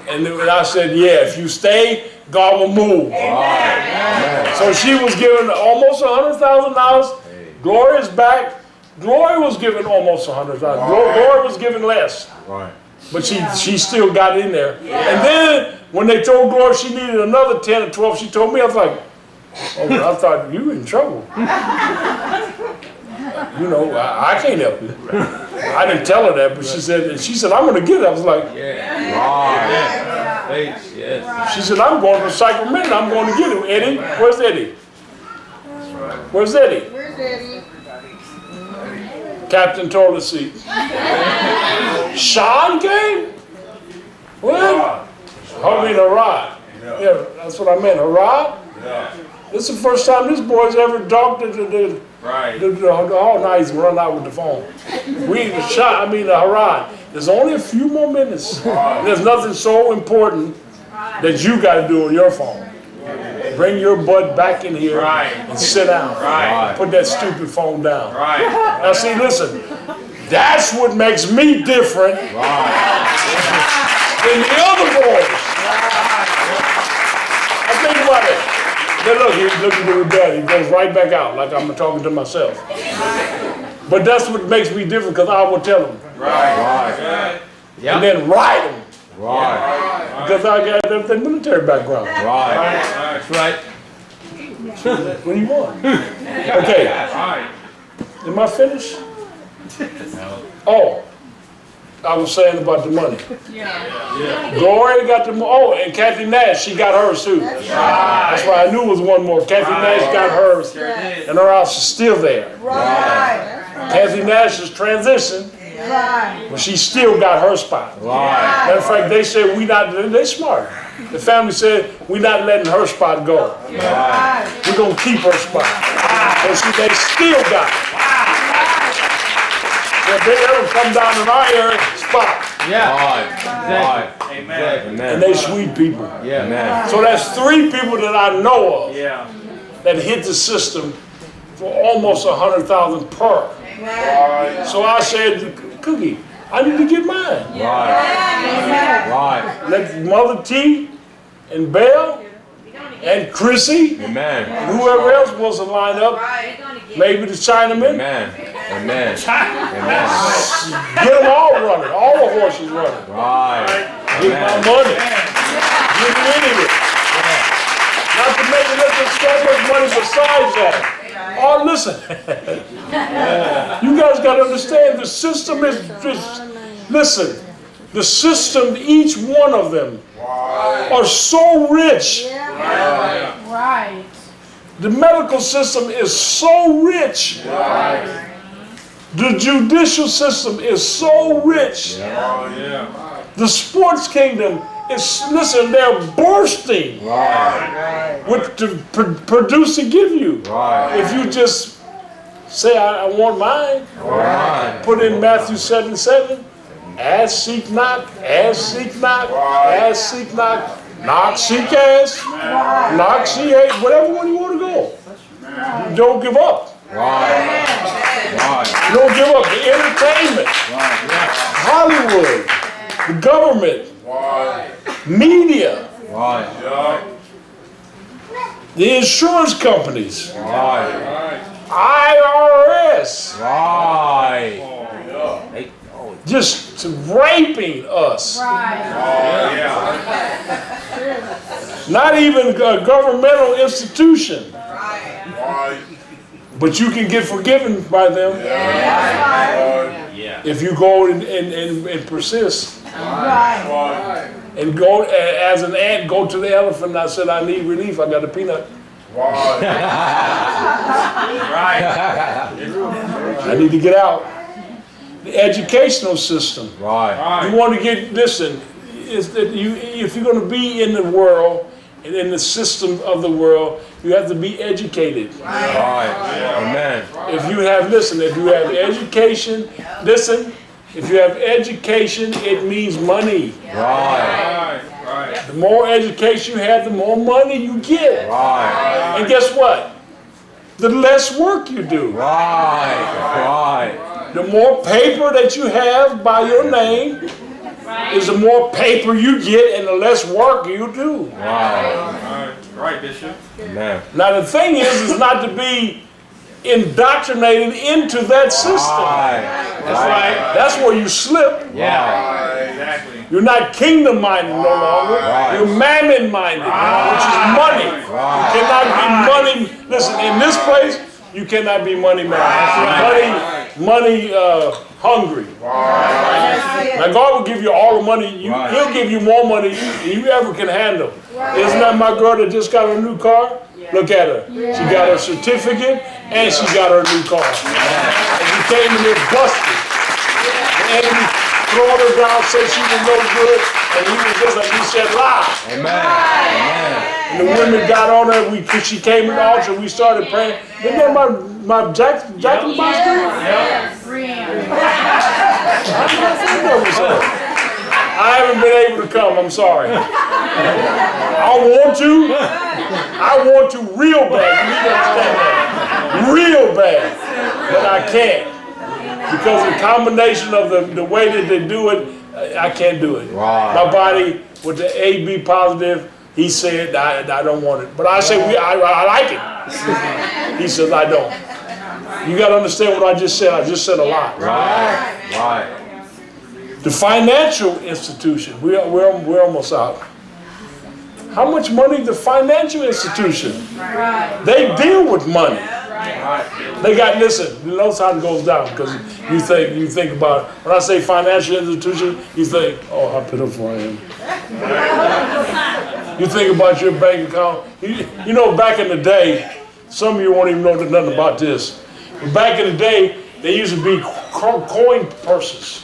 And then I said, yeah, if you stay, God will move. So she was given almost $100,000. Gloria's back. Gloria was given almost $100,000. Gloria was given less. But she still got in there. And then when they told Gloria she needed another 10 or 12, she told me, I was like, oh, I thought you were in trouble. You know, I can't help you. I didn't tell her that, but she said, I'm going to get it. I was like, she said, I'm going to Sacramento. I'm going to get it. Eddie, where's Eddie? Where's Eddie? Where's Eddie? Captain Toilet Seat. Sean came? What? I mean, Harad. Yeah, that's what I meant. Harad? This is the first time this boy's ever talked to the oh, now he's run out with the phone. Harad. There's only a few more minutes. There's nothing so important that you got to do on your phone. Bring your butt back in here and sit down. Put that stupid phone down. Now see, listen, that's what makes me different than the other boys. Now think about it. Then look, he's looking to rebel. He goes right back out like I'm talking to myself. But that's what makes me different because I will tell him. And then write him. Because I got the military background. That's right. What do you want? Okay. Am I finished? Oh, I was saying about the money. Gloria got the money. Oh, and Kathy Nash, she got hers too. That's why I knew it was one more. Kathy Nash got hers, and her house is still there. Kathy Nash is transitioned. But she still got her spot. Matter of fact, they said they smart. The family said, we're not letting her spot go. We're going to keep her spot. And they still got it. So if they ever come down in our area, spot. Yeah. Right. Amen. And they sweet people. Yeah. Amen. So that's 3 people that I know of Yeah. that hit the system for almost 100,000 per. So I said, Cookie, I need to get mine. Right. Let Mother T and Belle and Chrissy Amen. and whoever else wants to line up, maybe the Chinamen, Amen. Amen. Amen. get them all running, all the horses running. Right. Get my money. Get me into it. Not to make it look so much money besides that. Oh, listen. You guys got to understand the system is listen, the system, each one of them are so rich. Right. The medical system is so rich. The judicial system is so rich. The sports kingdom is, listen, they're bursting with to produce to give you. If you just say, I want mine, put in Matthew 7:7, ask, seek, knock, ask, seek, knock, ask, seek, knock, knock, seek, ask, knock, seek, ask, whatever one you want to go. You don't give up. You don't give up. The entertainment, Hollywood, the government, media, the insurance companies, IRS, just raping us. Not even a governmental institution. But you can get forgiven by them if you go and persist. And go as an ant, go to the elephant. And I said, I need relief. I got a peanut. I need to get out. The educational system. You want to get, listen, is that if you're going to be in the world and in the system of the world, you have to be educated. Amen. If you have, listen, if you have education, listen, if you have education, it means money. The more education you have, the more money you get. And guess what? The less work you do. The more paper that you have by your name is the more paper you get and the less work you do. Right, Bishop. Amen. Now the thing is not to be indoctrinated into that system. That's where you slip. Exactly. You're not kingdom-minded no longer. You're mammon-minded, which is money. You cannot be money. Listen, in this place, you cannot be money-minded. Money hungry. Now God will give you all the money. He'll give you more money than you ever can handle. Isn't that my girl that just got a new car? Look at her. She got her certificate and she got her new car. And she came in here busted. The enemy throwing her down, said she was no good, and he was just like he said, lie. And the women got on her. She came in the altar. We started praying. Isn't that my Jack in the Box girl? I haven't been able to come. I'm sorry. I want to real bad. You need to understand that. Real bad. But I can't. Because the combination of the way that they do it, I can't do it. My body with the AB positive, he said, I don't want it. But I said, I like it. He says, I don't. You got to understand what I just said. I just said a lot. The financial institution, we're almost out. How much money the financial institution? They deal with money. They got, listen, notice how it goes down, because you think about, when I say financial institution, you think, oh, how pitiful I am. You think about your bank account. You know, back in the day, some of you won't even know nothing about this. But back in the day, there used to be coin purses.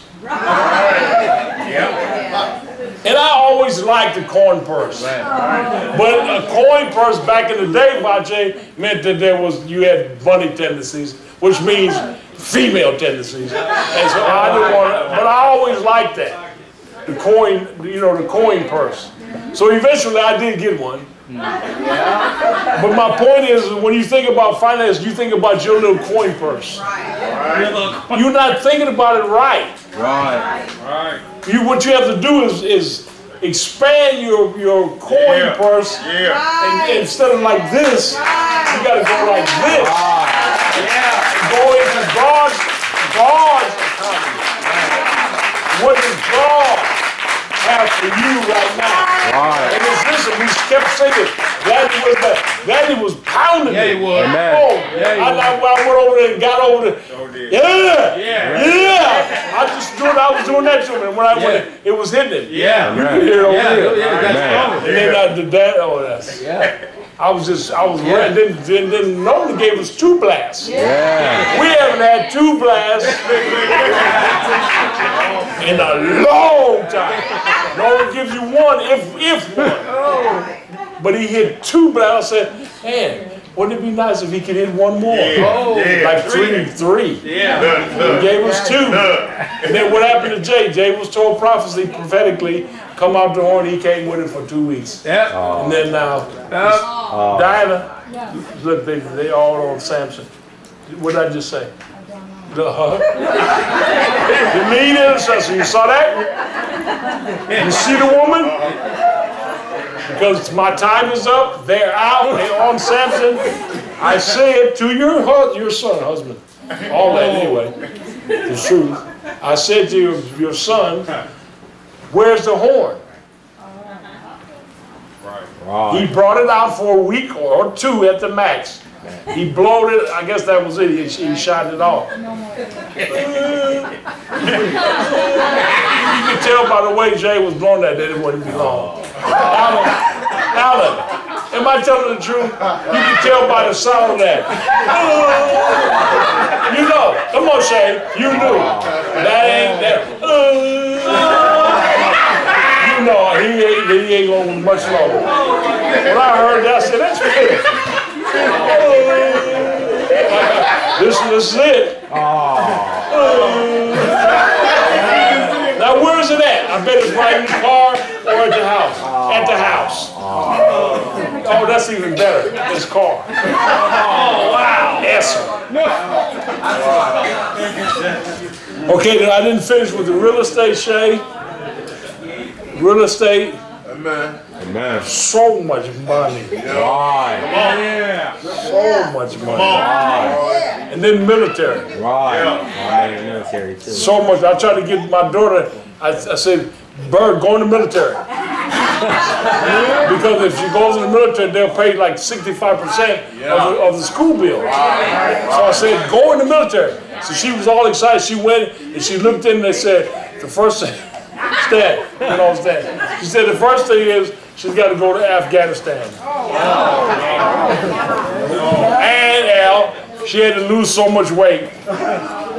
And I always liked the coin purse. But a coin purse back in the day, Vache, meant that you had money tendencies. which means female tendencies. And so I didn't want to, but I always liked that. The coin, the coin purse. So eventually I did get one. But my point is, when you think about finance, you think about your little coin purse. You're not thinking about it right. Right. What you have to do is expand your coin purse. And instead of like this, you got to go like this. Go into God's economy. What does God have for you right now? And it's this, and we kept singing. Daddy was pounding me. Yeah, he was. Amen. Oh, I went over there and got over there. Yeah. I was doing that to him. And when I went, it was hitting him. Yeah. You could hear it over here. That's And then I was ready. Then Nolan gave us 2 blasts. Yeah. We haven't had 2 blasts in a long time. Nolan gives you 1, if 1. But he hit 2 blasts. I said, man, wouldn't it be nice if he could hit 1 more? Like 3. He gave us 2. And then what happened to Jay? Jay was told prophecy prophetically, come out the horn. He came with it for 2 weeks. And then now, Diana, look, they all on Samson. What did I just say? The lead intercessor. You saw that? You see the woman? Because my time is up. They're out. They're on Samson. I said to your son, husband, all that anyway, the truth. I said to your son, where's the horn? He brought it out for a week or 2 at the max. He blowed it. I guess that was it. He shot it off. You can tell by the way Jay was blowing that it wouldn't be long. Alan, am I telling the truth? You can tell by the sound of that. You know. Come on, Shay. You knew. That ain't that. You know, he ain't going much longer. When I heard that, I said, that's good. This is it. Now where's it at? I bet it's right in the car or at the house. At the house. Oh, that's even better. His car. Oh, wow. Yes. Okay, then I didn't finish with the real estate, Shay. Real estate. Amen. Amen. So much money. Right. So much money. And then military. Right. Military too. So much. I tried to get my daughter, I said, Bird, go in the military. Because if she goes in the military, they'll pay like 65% of the school bill. So I said, go in the military. So she was all excited. She went and she looked in and they said, the first thing, stand. She said the first thing is she's got to go to Afghanistan. And Al, she had to lose so much weight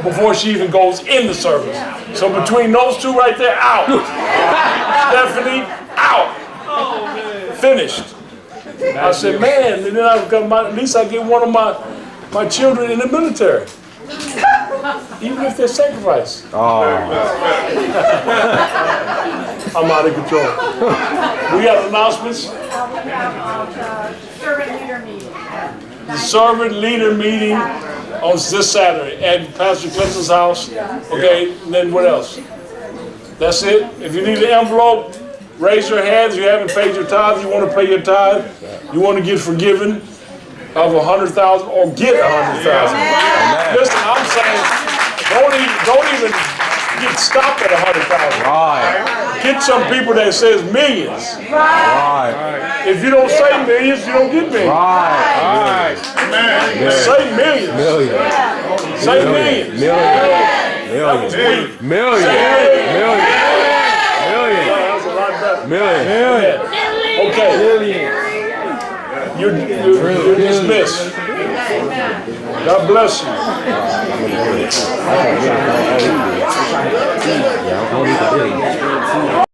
before she even goes in the service. So between those 2 right there, out. Stephanie, out. Finished. I said, man, and then at least I get one of my children in the military. Even if they're sacrificed. I'm out of control. We got announcements. Servant leader meeting. The servant leader meeting on this Saturday at Pastor Clinton's house. Okay, and then what else? That's it. If you need an envelope, raise your hands. You haven't paid your tithe. You want to pay your tithe. You want to get forgiven of 100,000 or get 100,000. Listen, I'm saying, don't even get stopped at 100,000. Right. Get some people that says millions. Right. If you don't say millions, you don't get millions. Right. Say millions. Million. Say millions. That was weak. Million. That's a lot better. Million. Okay. You're dismissed. God bless you.